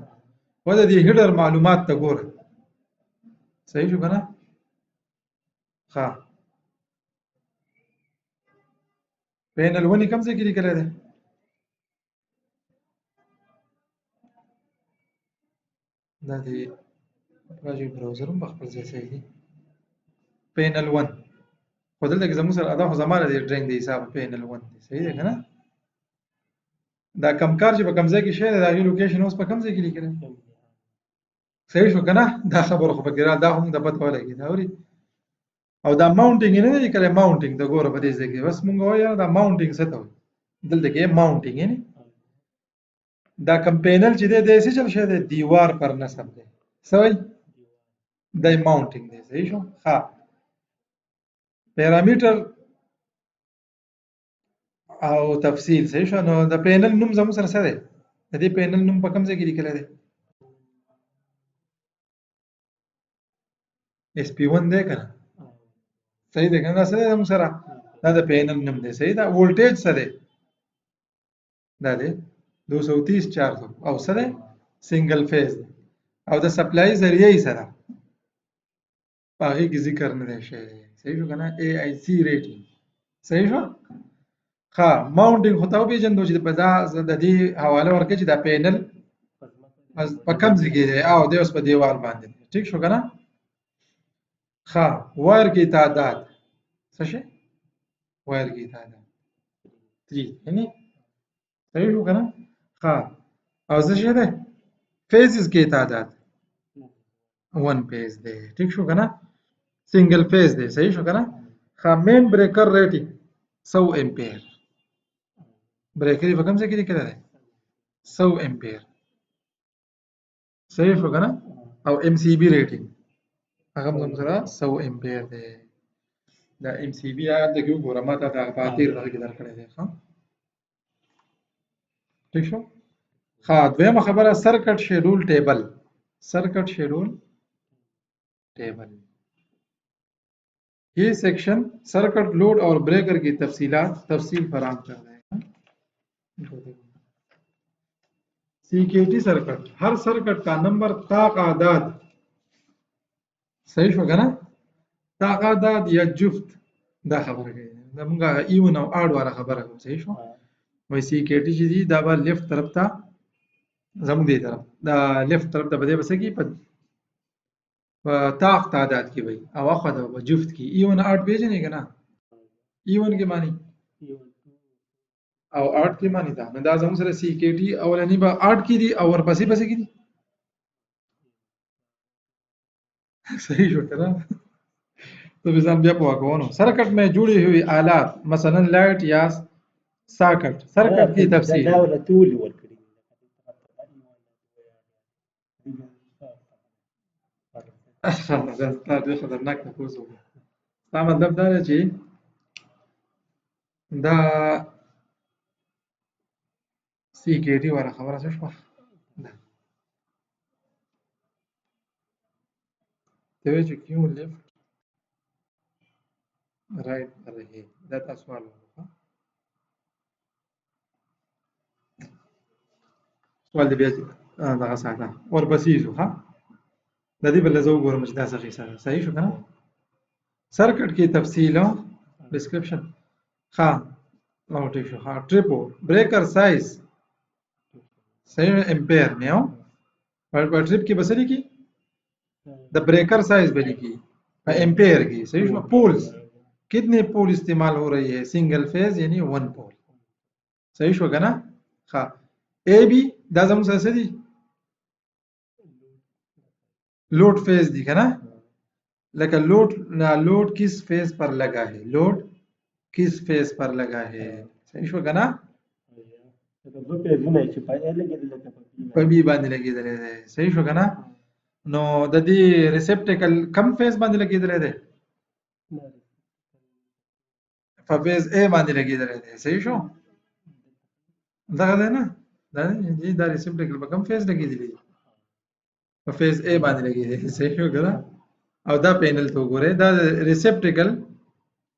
و د دې هیډر معلومات ته ګوره صحیح شو کنه ها پینل ونی کوم ځای کې لیکلی دی دا دی پروجیکټ براوزر هم په خپل ځای صحیح دی پینل 1 خو دلته کې زموږ سره دا خو زمانه دی ډرینګ دی حساب پینل 1 دی صحیح دی کنه دا کم کار چې په کم ځای کې شی دی د هغې لوکیشن اوس په کم ځای کې لیکلی صحیح شو کنه دا خبره خو پکې دا هم د پته ولګېده اوري او دا ماونټینګ یې نه دی لیکلی ماونټینګ د ګوره په دې ځای کې بس مونږ وایو دا ماونټینګ څه ته وایي دلته کې ماونټینګ یعنې دا کم پینل چې دی دی څه چل شوی دی دیوار پر نصب دی څه وایي دی ماونټینګ دی صحیح شو ښه پیرامیټر او تفصیل صحیح شو نو د پینل نوم زموږ سره څه دی د دې پینل نوم په کوم ځای کې لیکلی دی اس پی 1 دی که نه صحیح دی که نه دا څه دی زموږ سره دا د پینل نوم دی صحیح ده وولټیج څه دی دا دی 230 400 او څه دی سنګل فیز دی او د سپلای ذریعه یې څه ده په هغې کې ذکر نه دی شوی صحیح شو که نه اے آی سی ریټینګ صحیح شو ښه ماونټینګ خو ته وپېژندو چې په دا د دې حواله ورکړې چې دا پینل په کم ځای کې دی او دی اوس په دیوال باندې دی ټیک شو که نه ښه وایر کې تعداد څه شی وایر کې تعداد 3 یعنې صحیح شو که نه ښه او څه شی دی فیزز کې تعداد 1 فیز دی ټیک شو که نه سنګل فیز دی صحیح شو که نه ښه مین بریکر ریټینګ 100 امپیر بریکر یې په کوم ځای کې لیکلی دی 100 امپیر صحیح شو که نه او ایم سی بي ریټینګ هغه هم سره 100 امپیر دی دا ایم سی بي هلته کې وګوره ما ته د فاتیر دغه کې درکړی دی ښه ٹھیک شو ها دویمه خبره سرکټ شیډول ټیبل सर्किट शेड्यूल टेबल ये सेक्शन सर्किट लोड और ब्रेकर की तफसील फराहम कर रहे हैं सीकेटी सर्किट हर सर्किट का नंबर ताक़ादाद सही होगा ना ताक़ादाद या जुफ्त दा खबर है दमगा इवन और आड़ वाला खबर है सही शो वही सीकेटी जी दी दाबा लेफ्ट तरफ था زموږ دې طرف دا لیفت طرف ته به دی به څه کي په طاق تعداد کې وي او اخوا ته به جفت کې ایون 8 پیژنې که نه ایون کې معنی او 8 کې معنی دا نو دا زموږ سره سی کې ټي اولنی به 8 کې دي او ورپسې پسې کې دي صحیح شو که نه तो ځان بیا پوه کوو सर्किट में जुड़ी हुई आलात مثلا लाइट या सॉकेट सर्किट की तफसील دا ډېر خطرناک تپوس و دا مطلب دا دی چې دا سی کې ټي والا خبره څه شوه ته وایې چې کیوں لیفټ رائټ پر رہے دا تاسو سوال وکړه سوال دې بیا دغه ساته ورپسې ځو ها د دې بل زه وګورم چې دا څه قصه ده صحیح شو کنه سرکټ کې تفصیل ډسکرپشن ها او ټیک شو ها ټریپو بریکر سایز صحیح امپیر में हो और ट्रिप की बसरी की द ब्रेकर साइज बनी की एम्पेयर की सही शो पोल्स कितने पोल इस्तेमाल हो रही है सिंगल फेज यानी वन पोल सही शो का ना हाँ ए बी दाजम से दी लोड फेज दिखा ना लेकिन लोड किस फेज पर लगा है लोड किस फेज पर लगा है सही शो का ना په بي باندې لګیدلې ده صحیح شو کنه نو د دې ریسپټیکل کم فیز باندې لګیدلې ده په فیز A باندې لګیدلې ده صحیح شو دا ده نه دا ریسپټیکل په کم فیز لګیدلې په فیز A باندې لګیدلې صحیح شو کنه او دا پینل ته وګوره دا ریسپټیکل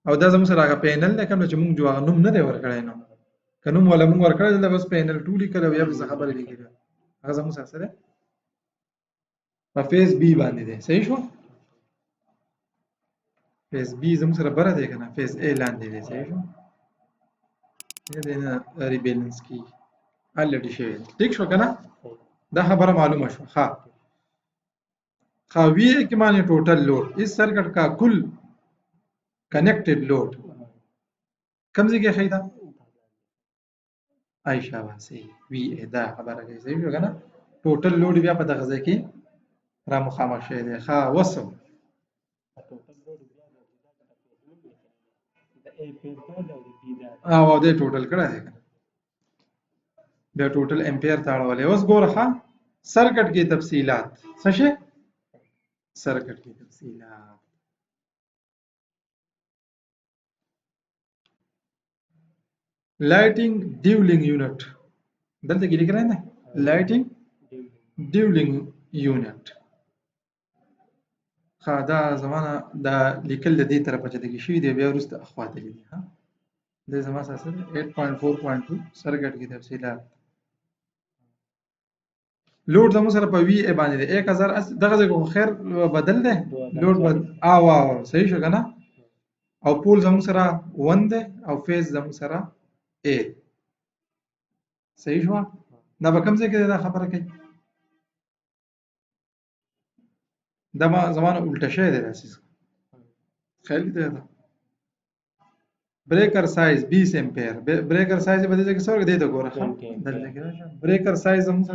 او دا زموږ سره هغه پینل ده کوم چې موږ جوړ نوم نه دی ورکړی نو کنوم ولا موږ ورکړل دا بس پینل ټولي کړو یا به خبرې لیکل هغه زموږ سره په فیز بي باندې ده صحیح شو فیز بي زموږ سره بره دی کنه فیز A لاندې دی صحیح شو دې نه ریبیلنس کی الډی شوی ٹھیک شو کنه دا خبره معلومه شو ها وی के माने टोटल लोड इस सर्किट का कुल कनेक्टेड लोड कम से क्या खरीदा عائشہ واسي وی دا خبره کوي صحیح وګڼه ټوټل لوډ بیا په دغه ځای کې را مخامخ شوی دی ښه وسم او دې ټوټل کړه دی بیا ټوټل امپیر تاړولې اوس ګوره ښه سرکټ کې تفصیلات څه شي سرکټ کې تفصیلات लाइटिंग ड्यूलिंग यूनिट दलते की लिख रहे हैं लाइटिंग ड्यूलिंग यूनिट خدا زمانہ دا لیکل د دې طرفه چې د شي دی بیا ورسته اخواته دي ها د زمانہ اساس 8.4.2 سرکټ کی تفصیلات لوډ زموږ سره په وی ای باندې 1000 دغه ځای کو خیر بدل ده لوډ او صحیح شو کنه او پول زموږ سره 1 ده او فیز زموږ سره A صحیح شو دا به کوم ځای کې دا خبره کوي دا ما زمانه الټه شوی دی اساس خیال دی دا breaker size 20 ampere breaker size په دې کې څو دی دا ګوره دلته کې breaker size هم څه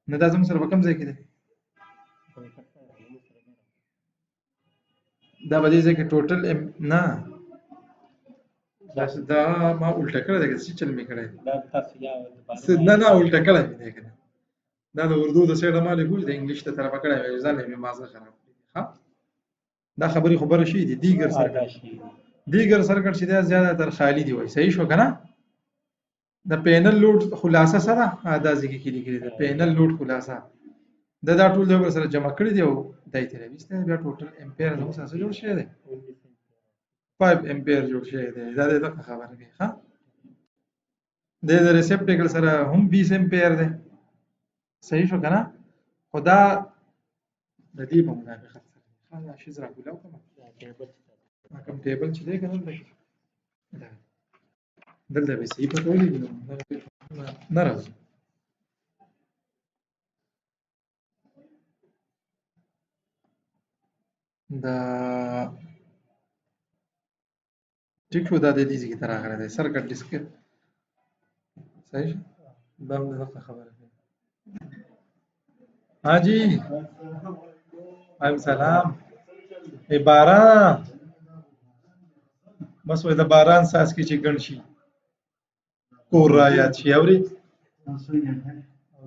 نه دا زموږ سره کوم ځای کې دی دا به دې کې ټوټل نه دا ما الټه کړه دا څه چل می کړه دا تاسو یا نه الټه کړه می کنه دا د اردو د سره مالې ګوز د انګلیش ته طرفه کړه وي ځان می مازه خراب ها دا خبره شي دي دیګر سرکټ چې دا زیاده تر خالی دی وای صحیح شو کنه د پینل لوډ خلاصه سره دا ځکه کې لیکل دي پینل لوډ خلاصه دا ټول د سره جمع کړی دی او دای ته وسته بیا ټوټل امپیر نو سره جوړ شوی دی 5 امپیر جوړ شوی دی دا د خبره کوي ها د ریسپټیکل سره هم 20 امپیر دی صحیح شو کنه خدا د دې په مناسبت سره دا شي زرا کولاو کوم ټیبل چې دی کنه دلته به صحیح په ټولې نو نه راځي دا ټیک شو دا د دې ځای تر راغلی دی سرکټ ډیسک صحیح دا هم دغه خبره ده حاجی سلام باران بس وای د باران ساس کې چې ګڼ شي کور را یاد شي اوري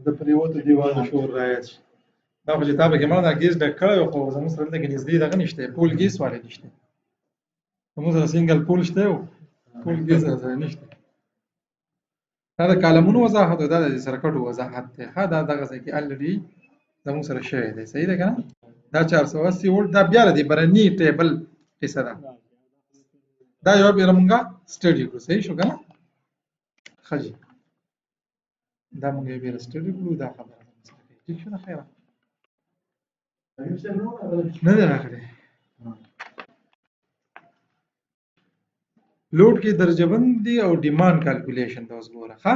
د پریوتو دیوالو شور را یاد شي دا خو چې تا به کې مړه دا ګیس ډک کړی خو زموږ سره دلته کې نږدې دغه نشته پول ګیس والی نشته زموږ سره سینګل پول شته او پول ګیس سره نشته دا د کالمونو وضاحت دا د سرکټو وضاحت دی ها دا دغه ځای کې الریډي زموږ سره شوی دی صحیح ده که نه دا 480 ولټ دا بیا د برني ټیبل قصه ده دا یو بیا مونږه سټډي کړو صحیح شو که نه ښه جي دا موږ یې بیا سټډي کړو دا خبره ده مثلا ټیک شو نه خیره نه ده راغلی لوډ کې درجه بندي او ډیماند کیلکولیشن دا اوس ګوره ښه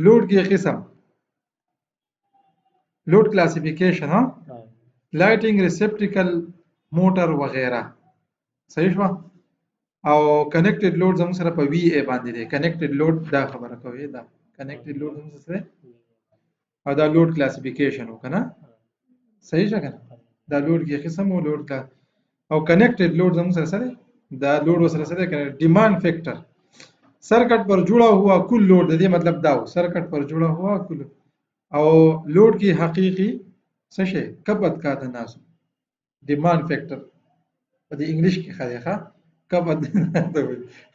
لوډ کې قسم لوډ کلاسیفیکیشن ها لایټینګ ریسپټیکل موټر وغیرہ صحیح شو او کنیکټډ لوډ زموږ سره په وی ای باندې دی کنیکټډ لوډ دا خبره کوي دا کنیکټډ لوډ زموږ سره او دا لوډ کلاسیفیکیشن وکنه صحیح څنګه دا لوډ کې قسم او لوډ کا او کنیکټډ لوड زموږ سره سره دا لوड وسره سره کنه डिमांड फैक्टर सर्किट पर जुड़ा हुआ कुल लोड दे मतलब दाव सर्किट पर जुड़ा हुआ कुल او लोड की हकीकी सशे कबत का तनासब डिमांड फैक्टर په دې انګلیش کې خاله ښه کبد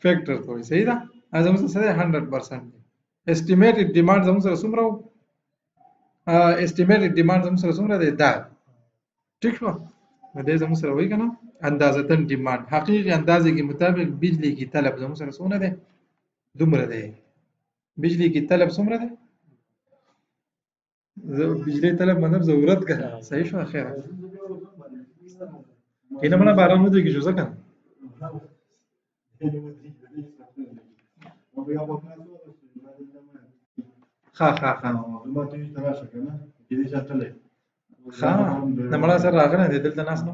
فیکٹر ته صحیح ده ازم سره 100% استیمیټډ ډیماند زموږ سره څومره استیمیټډ ډیماند زموږ سره څومره دی دا ٹھیک شو نو دې زموږ سره وایي کنه اندازتن ډیماند حقیقي اندازې کې مطابق بجلی کی طلب زموږ سره څونه ده دومره ده بجلی کی طلب څومره ده بجلی طلب مطلب ضرورت کا صحیح شو خیر کینه مله باران ودی کی شو ځکه ها ها ها ها نمړه سره راغنه دې دلته ناس نو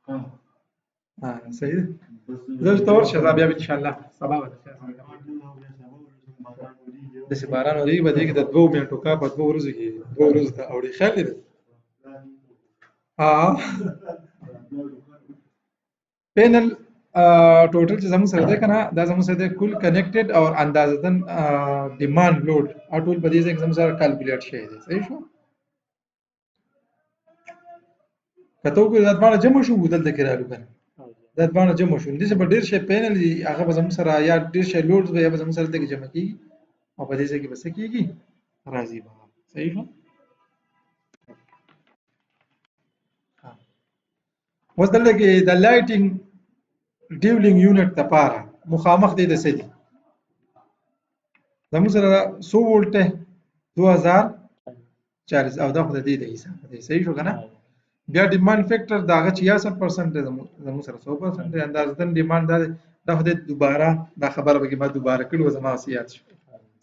ها صحیح زه تور شه بیا ان شاء الله سبا د سی باران ودی به دې کې د 2 منټو کا په 2 ورځې کې 2 ورځې ته اوري خیر دې ها پینل ټوټل چې زموږ سره ده کنه دا زموږ سره ده کل کنیکټډ او اندازتن ډیماند لوډ ټول په دې ځای کې زموږ سره کیلکولیټ شوی دی صحیح شو کته وګورئ دا باندې جمع شو بدل د کړهلو کنه دا باندې جمع شو دې په ډیر شي پینل هغه به زموږ سره یا ډیر شي لوډ به زموږ سره د جمع کیږي او په دې ځای کې بس کیږي راضي به صحیح شو اوس دلته کې د لایټینګ ډیولینګ یونټ لپاره مخامخ دی د سدي زموږ سره 100 وولټ 2040 او دا خو د دې د حساب دی صحیح شو کنه بیا ډیماند فیکٹر داغه 66% دی زموږ سره 100% دی اندازتن ډیماند دا خو د دوباره دا خبره به ما دوباره کړو زما سیات شو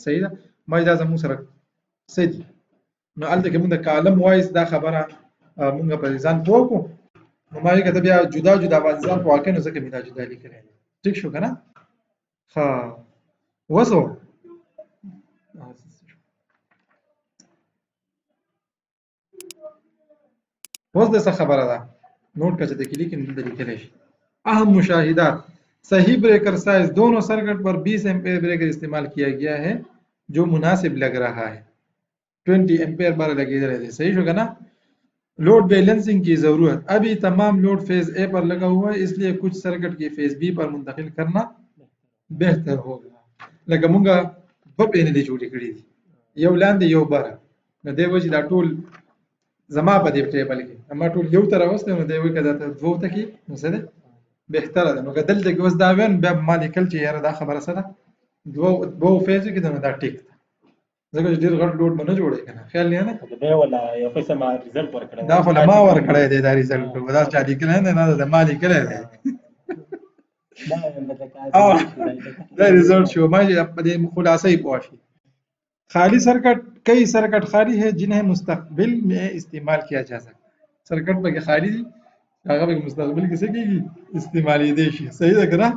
صحیح ده ما دا زموږ سره سدي نو الته کې موږ د کالم وایس دا خبره موږ په ځان پوکو نو ما یې کته بیا جدا جدا باندې ځان په واقع نو ځکه می دا جدا لیکل ٹھیک شو کنه ها وځو اوس د څه خبره ده نوٹ کچه د کلیک نه د لیکل شي اهم مشاهدات صحیح ब्रेकर साइज दोनों सर्किट पर 20 एम्पीयर ब्रेकर इस्तेमाल किया गया है जो मुनासिब लग रहा है 20 एम्पीयर बार लगे रहे सही होगा ना लोड बैलेंसिंग की जरूरत अभी तमाम लोड फेज ए पर लगा हुआ है इसलिए कुछ सर्किट की फेज बी पर मुंतकिल करना बेहतर होगा लगा मुंगा दो पैनल جوړې کړې دي یو لاندې یو بار نو دی وجه دا ټول زما په دې ټیبل کې اما ټول یو تر اوسه نو دی وی کده ته دوه ته کې نو څه ده بهتره ده نو کدل دغه وس دا وین بیا مالیکل چې یاره دا خبره سره دوه فیز کې دا ټیک زګر ډیر غټ لوډ باندې جوړې کنه خیال نه دا ولا یو قسم ریزلټ ورکړی دا خو ما ورکړی دی دا ریزلټ دا چا لیکل نه نه دا ما لیکل دی دا ریزلٹ شو ما په دې خلاصې پوښي खाली सर्किट कई सर्किट खाली है जिन्हें मुस्तकबिल में इस्तेमाल किया जा सकता सर्किट पे खाली هغه به مستقبل کې څه کیږي استعمالي دي شي صحیح ده کنه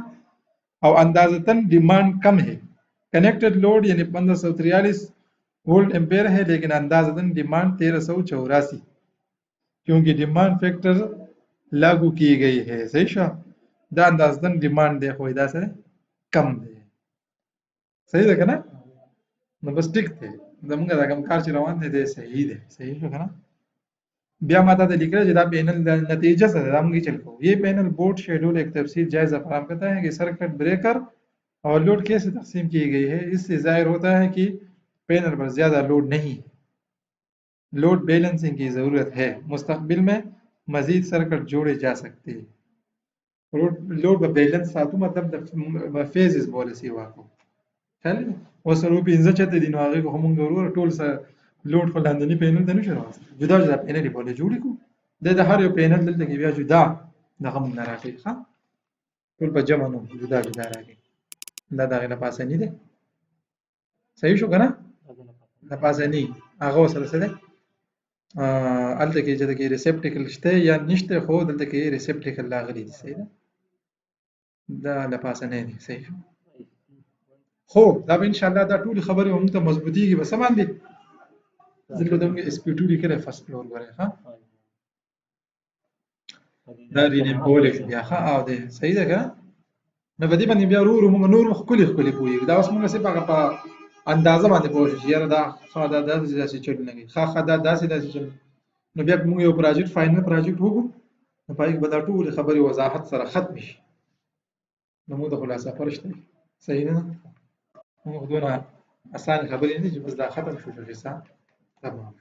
او اندازتن डिमांड कम है कनेक्टेड लोड यानी 1543 वोल्ट एम्पीयर है लेकिन अंदाजतन डिमांड 1384 क्योंकि डिमांड फैक्टर लागू की गई है सही शो دا اندازتن डिमांड دی خو دا سره کم دی صحیح ده کنه نو بس ټیک دی زمونږ دا کوم کار چې روان دی دی صحیح دی صحیح شو کنه بیا ماته د لیکل چې دا پینل د نتیجه سره دا موږ چل کو یہ پینل बोर्ड शेड्यूल एक तफसील जायजा फराहम करता है कि सर्किट ब्रेकर और लोड कैसे तकसीम की गई है इससे जाहिर होता है कि पैनल पर ज्यादा लोड नहीं लोड बैलेंसिंग की जरूरत है मुस्तकबिल में मजीद सर्किट जोड़े जा सकते हैं लोड बैलेंस साथो मतलब د فیزز پالیسی واکو خیال دی وسره 15 چته دي نو هغه خو مونږ ورور ټول سره لوډ په لاندنی پینل ته نشو راوست جدا جدا پینل بوله جوړ کو د هر یو پینل دلته کې بیا جدا دغه مونږ نه راځي ښه ټول په جمع نو جدا جدا راځي دا دغه نه پاسه نه دي صحیح شو کنه نه پاسه نه هغه سره سره الته کې چې د ریسپټیکل شته یا نشته خو دلته کې ریسپټیکل لاغلي دي صحیح ده دا نه پاسه نه دي صحیح شو خو دا به ان شاء الله دا ټول خبرې هم ته مضبوطیږي بس باندې زله د اس پی 2 لیکره فرست فلور غره ها دا رینیم کولې بیا ښه او دی صحیح ده که نو په دې باندې بیا ورو موږ نور ښکلي ښکلي پوهېږو دا اوس موږ صرف هغه په اندازه باندې پوه شو چې یاره دا ښه دا داسې چل نه کوي ښه دا داسې چل نو بیا موږ یو پراجیکټ فاینل پراجیکټ وکړو نو په هغې کې به دا ټولې خبرې وضاحت سره ختم شي نو موږ د خلاصه فرشته صحیح نه ده موږ دونه اسانه خبرې نه دي چې بس دا ختم شو چې قصه تمام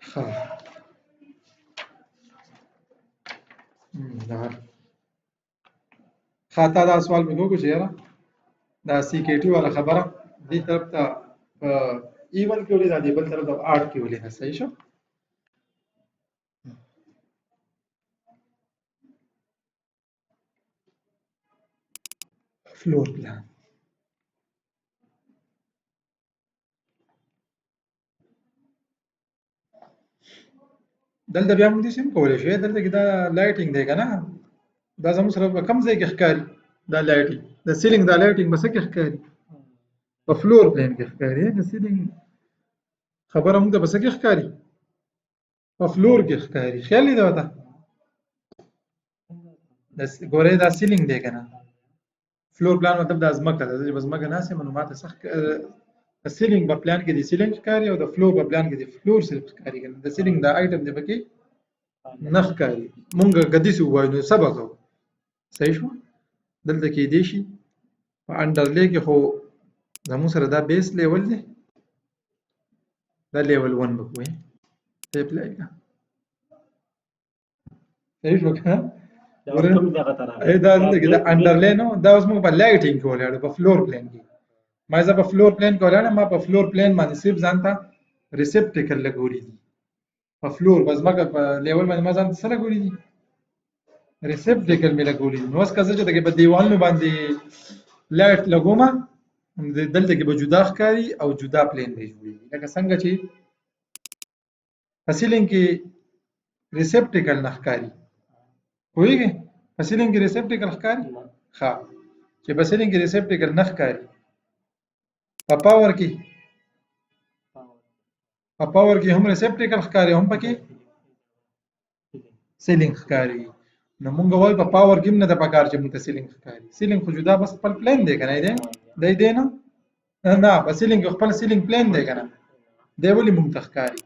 ښه خاطا دا سوال مې وکړو چې یاره دا سی کې ټي والا خبره دې طرف ته ایون کې ولې دا دی بل طرف ته آرټ کې ولې ده صحیح شو فلور پلان دلته بیا موږ دې سم کولای شو دلته کې دا لایټینګ دی کنه دا زموږ سره په کم ځای کې ښکاري دا لایټینګ د سیلینګ دا لایټینګ بس کې ښکاري په فلور پلان کې ښکاري د سیلینګ خبره موږ ته بس کې ښکاري په فلور کې ښکاري خیال دی وته د ګورې دا سیلینګ دی کنه فلور پلان مطلب د ازمکه ده چې بس مګه ناسه معلومات صح د سیلینګ په پلان کې د سیلینګ ښکاري او د فلور په پلان کې د فلور صرف ښکاري کنه د سیلینګ دا آیټم دی پکې نه ښکاري مونږ کدي سو وایو نو سبق صحیح شو دلته کې دی شي په انډرلې کې خو زموږ سره دا بیس لیول دی دا لیول 1 بکوي ته اپلای کا صحیح شو کنه دا دلته دا انډرلې نو دا اوس موږ په لایټینګ کې ولاړو په فلور پلان کې ما زه په فلور پلان کې ولاړم ما په فلور پلان باندې صرف ځانته ریسپټیکل لګولې دي په فلور بس مګه په لیول باندې ما ځانته سره لګولې دي ریسپټیکل مې لګولې دي نو اوس کزه چې په دیوالونو باندې لایټ لګوم دلته کې به جدا ښکاري او جدا پلان دی جوړېږي لکه څنګه چې په سیلینګ کې ریسپټیکل نه ښکاري پوهېږې په سیلینګ کې ریسپټیکل ښکاري ښه چې په سیلینګ کې ریسپټیکل نه ښکاري په پاور کې هم ریسپټیکل ښکاري هم پکې سیلینګ ښکاري نو مونږ وایو په پاور کې هم نه د پکار چې مونږ ته سیلینګ ښکاري سیلینګ خو جدا بس خپل پلان دی کنه دی نه نه په سیلینګ خپل سیلینګ پلان دی کنه دی ولې مونږ ته ښکاري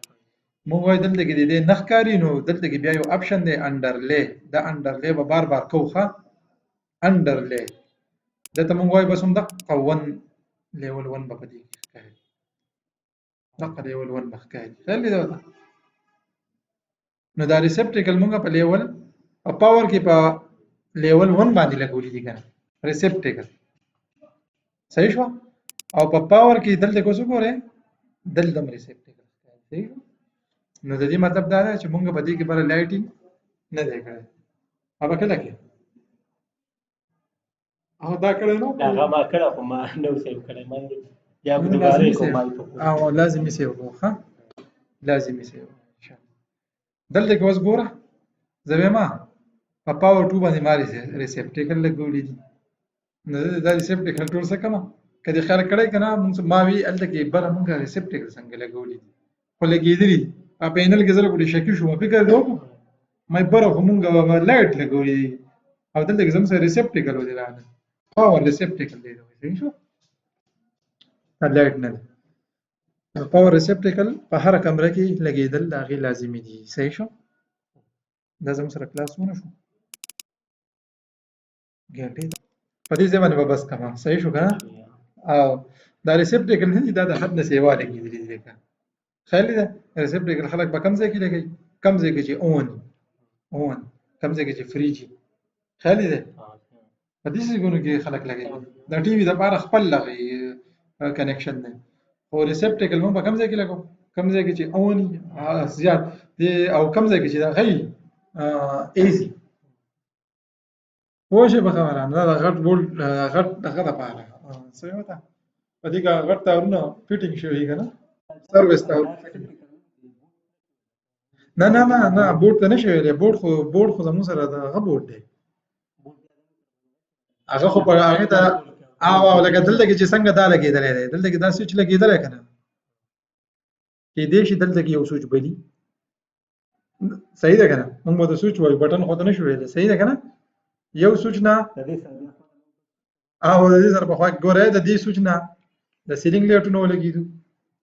مونږ وایو دلته کې دی نه ښکاري نو دلته کې بیا یو آپشن دی انډرلې دا انډرلې به بار بار کوخه انډرلې دته مونږ وایو بس هم د قوون لیول 1 به پدې ښکاري دغه لیول 1 به ښکاري خیال دی دا نو دا ریسپټیکل مونږ په لیول په پاور کې په لیول 1 باندې لګولې دي کنه ریسپټیکل صحیح شو او په پاور کې دلته کوڅه ګوره دلته ریسپټیکل صحیح نو د دې مطلب دا دی چې مونږ په دې کې بل لایټینګ نه دی کړی هغه کله کې او دا کړی نو هغه ما کړه خو ما نو سیو کړی ما یا په دوباره کوم او لازمي سیو کوه ها لازمي سیو دلته کې اوس ګوره زه ما په پاور 2 باندې ماري ریسپټیکل لګولې دي نو دا ریسپټیکل ټول څه کوم کله خیال کړی کنه موږ ما وی الته کې بر موږ ریسپټیکل څنګه لګولې دي خو لګېدلې په پینل کې زره کولی شکی شو فکر دوه مې بر خو موږ لایټ لګولې دي او دلته کې زموږ ریسپټیکل ودی راځي پاور ریسپټیکل دی صحیح شو لایټ نه پاور ریسپټیکل په هر کمره کې لګېدل دا غي لازمي دي صحیح شو دا زموږ سره کلاسونه شو ګټې په دې ځای باندې بس کما صحیح شو کنه او دا ریسپټیکل نه دي دا د حد نه سیوا لګېدلې دي کا خیال دی ریسپټیکل خلک په کم ځای کې لګي کم ځای کې چې اون کم ځای کې چې فریجی خیال دی په دې څه ګونو کې خلک لګي د ټي وي دپاره خپل دغه کنیکشن دی خو ریسپټیکل مونږ په کوم ځای کې لګو کوم ځای کې چې اوني زیات دی او کوم ځای کې چې دغه وي ایزي پوه شئ په خبره نه د غټ بولډ غټ دغه دپاره څه وایي ورته په دې کې غټ تارونه فټینګ شوي که نه سروس تار نه نه نه نه بورډ ته نه شي ویلی بورډ خو زموږ سره دغه بورډ دی هغه خو په هغې ته او لکه دلته کې چې څنګه دا لګېدلی دی دلته کې دا سویچ لګېدلی که نه کېدای شي دلته کې یو سویچ بلي صحیح ده که نه موږ به د سویچ وایو بټن خو ته نه شو ویلی صحیح ده که نه یو سویچ نه او د دې سره پخوا ګوره د دې سویچ نه د سیلینګ لایټونه ولګېدو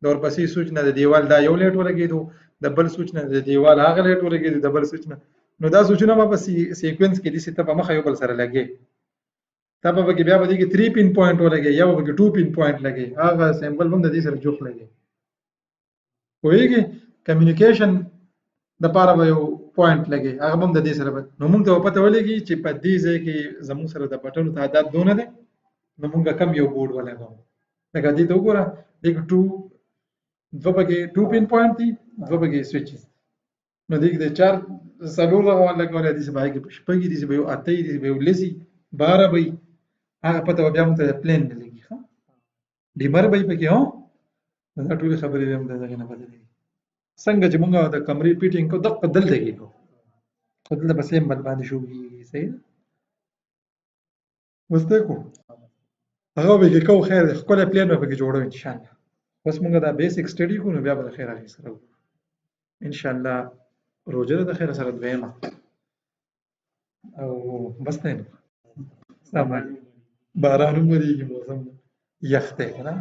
د ورپسې سویچ نه د دیوال دا یو لایټ ولګېدو د بل سویچ نه د دیوال هغه لایټ ولګېدو د بل سویچ نه نو دا سویچونه به په سیکوینس کې داسې ته په مخه یو بل سره لګې ته به پکې بیا به دې کې 3 پین پوینټ ولګې یا به پکې 2 پین پوینټ لګې هغه سیمبل هم د دې سره جوخ لګې پوهېږې کمیونیکیشن دپاره به یو پوینټ لګې هغه هم د دې سره به نو موږ ته به پته ولګي چې په دې ځای کې زموږ سره د بټنو تعداد دونه دی نو موږ کم یو بورډ ولګوو لکه دې ته وګوره دې کې دوه پکې 2 پین پوینټ دي دوه پکې سویچز نو دې کې د 4 څلور دغه ولګولی داسې به هغې کې په شپږ دي داسې به یو اته دي داسې به یو لسي 12 به وي هغه پته به بیا موږ ته پلین نه لګي ښه ډیمر به وي پکې هو دا ټولې خبرې به هم د دغې نه پته لګي څنګه چې موږ د کمرې فټینګ کوو دقه دلته کېږو خو دلته به سیمبل باندې شو کېږي صحیح ده اوس دی کوو هغه به کې کوو خیر دی ښکلی پلین به پکې جوړو انشاءالله بس موږ دا بیسک سټډي کوو نو بیا به د خیر هغې سره وکړو انشاءالله روژه ده د خیر سره دویمه او بس دی نو سلام علیکم باران هم ورېږي موسم یخ دی که نه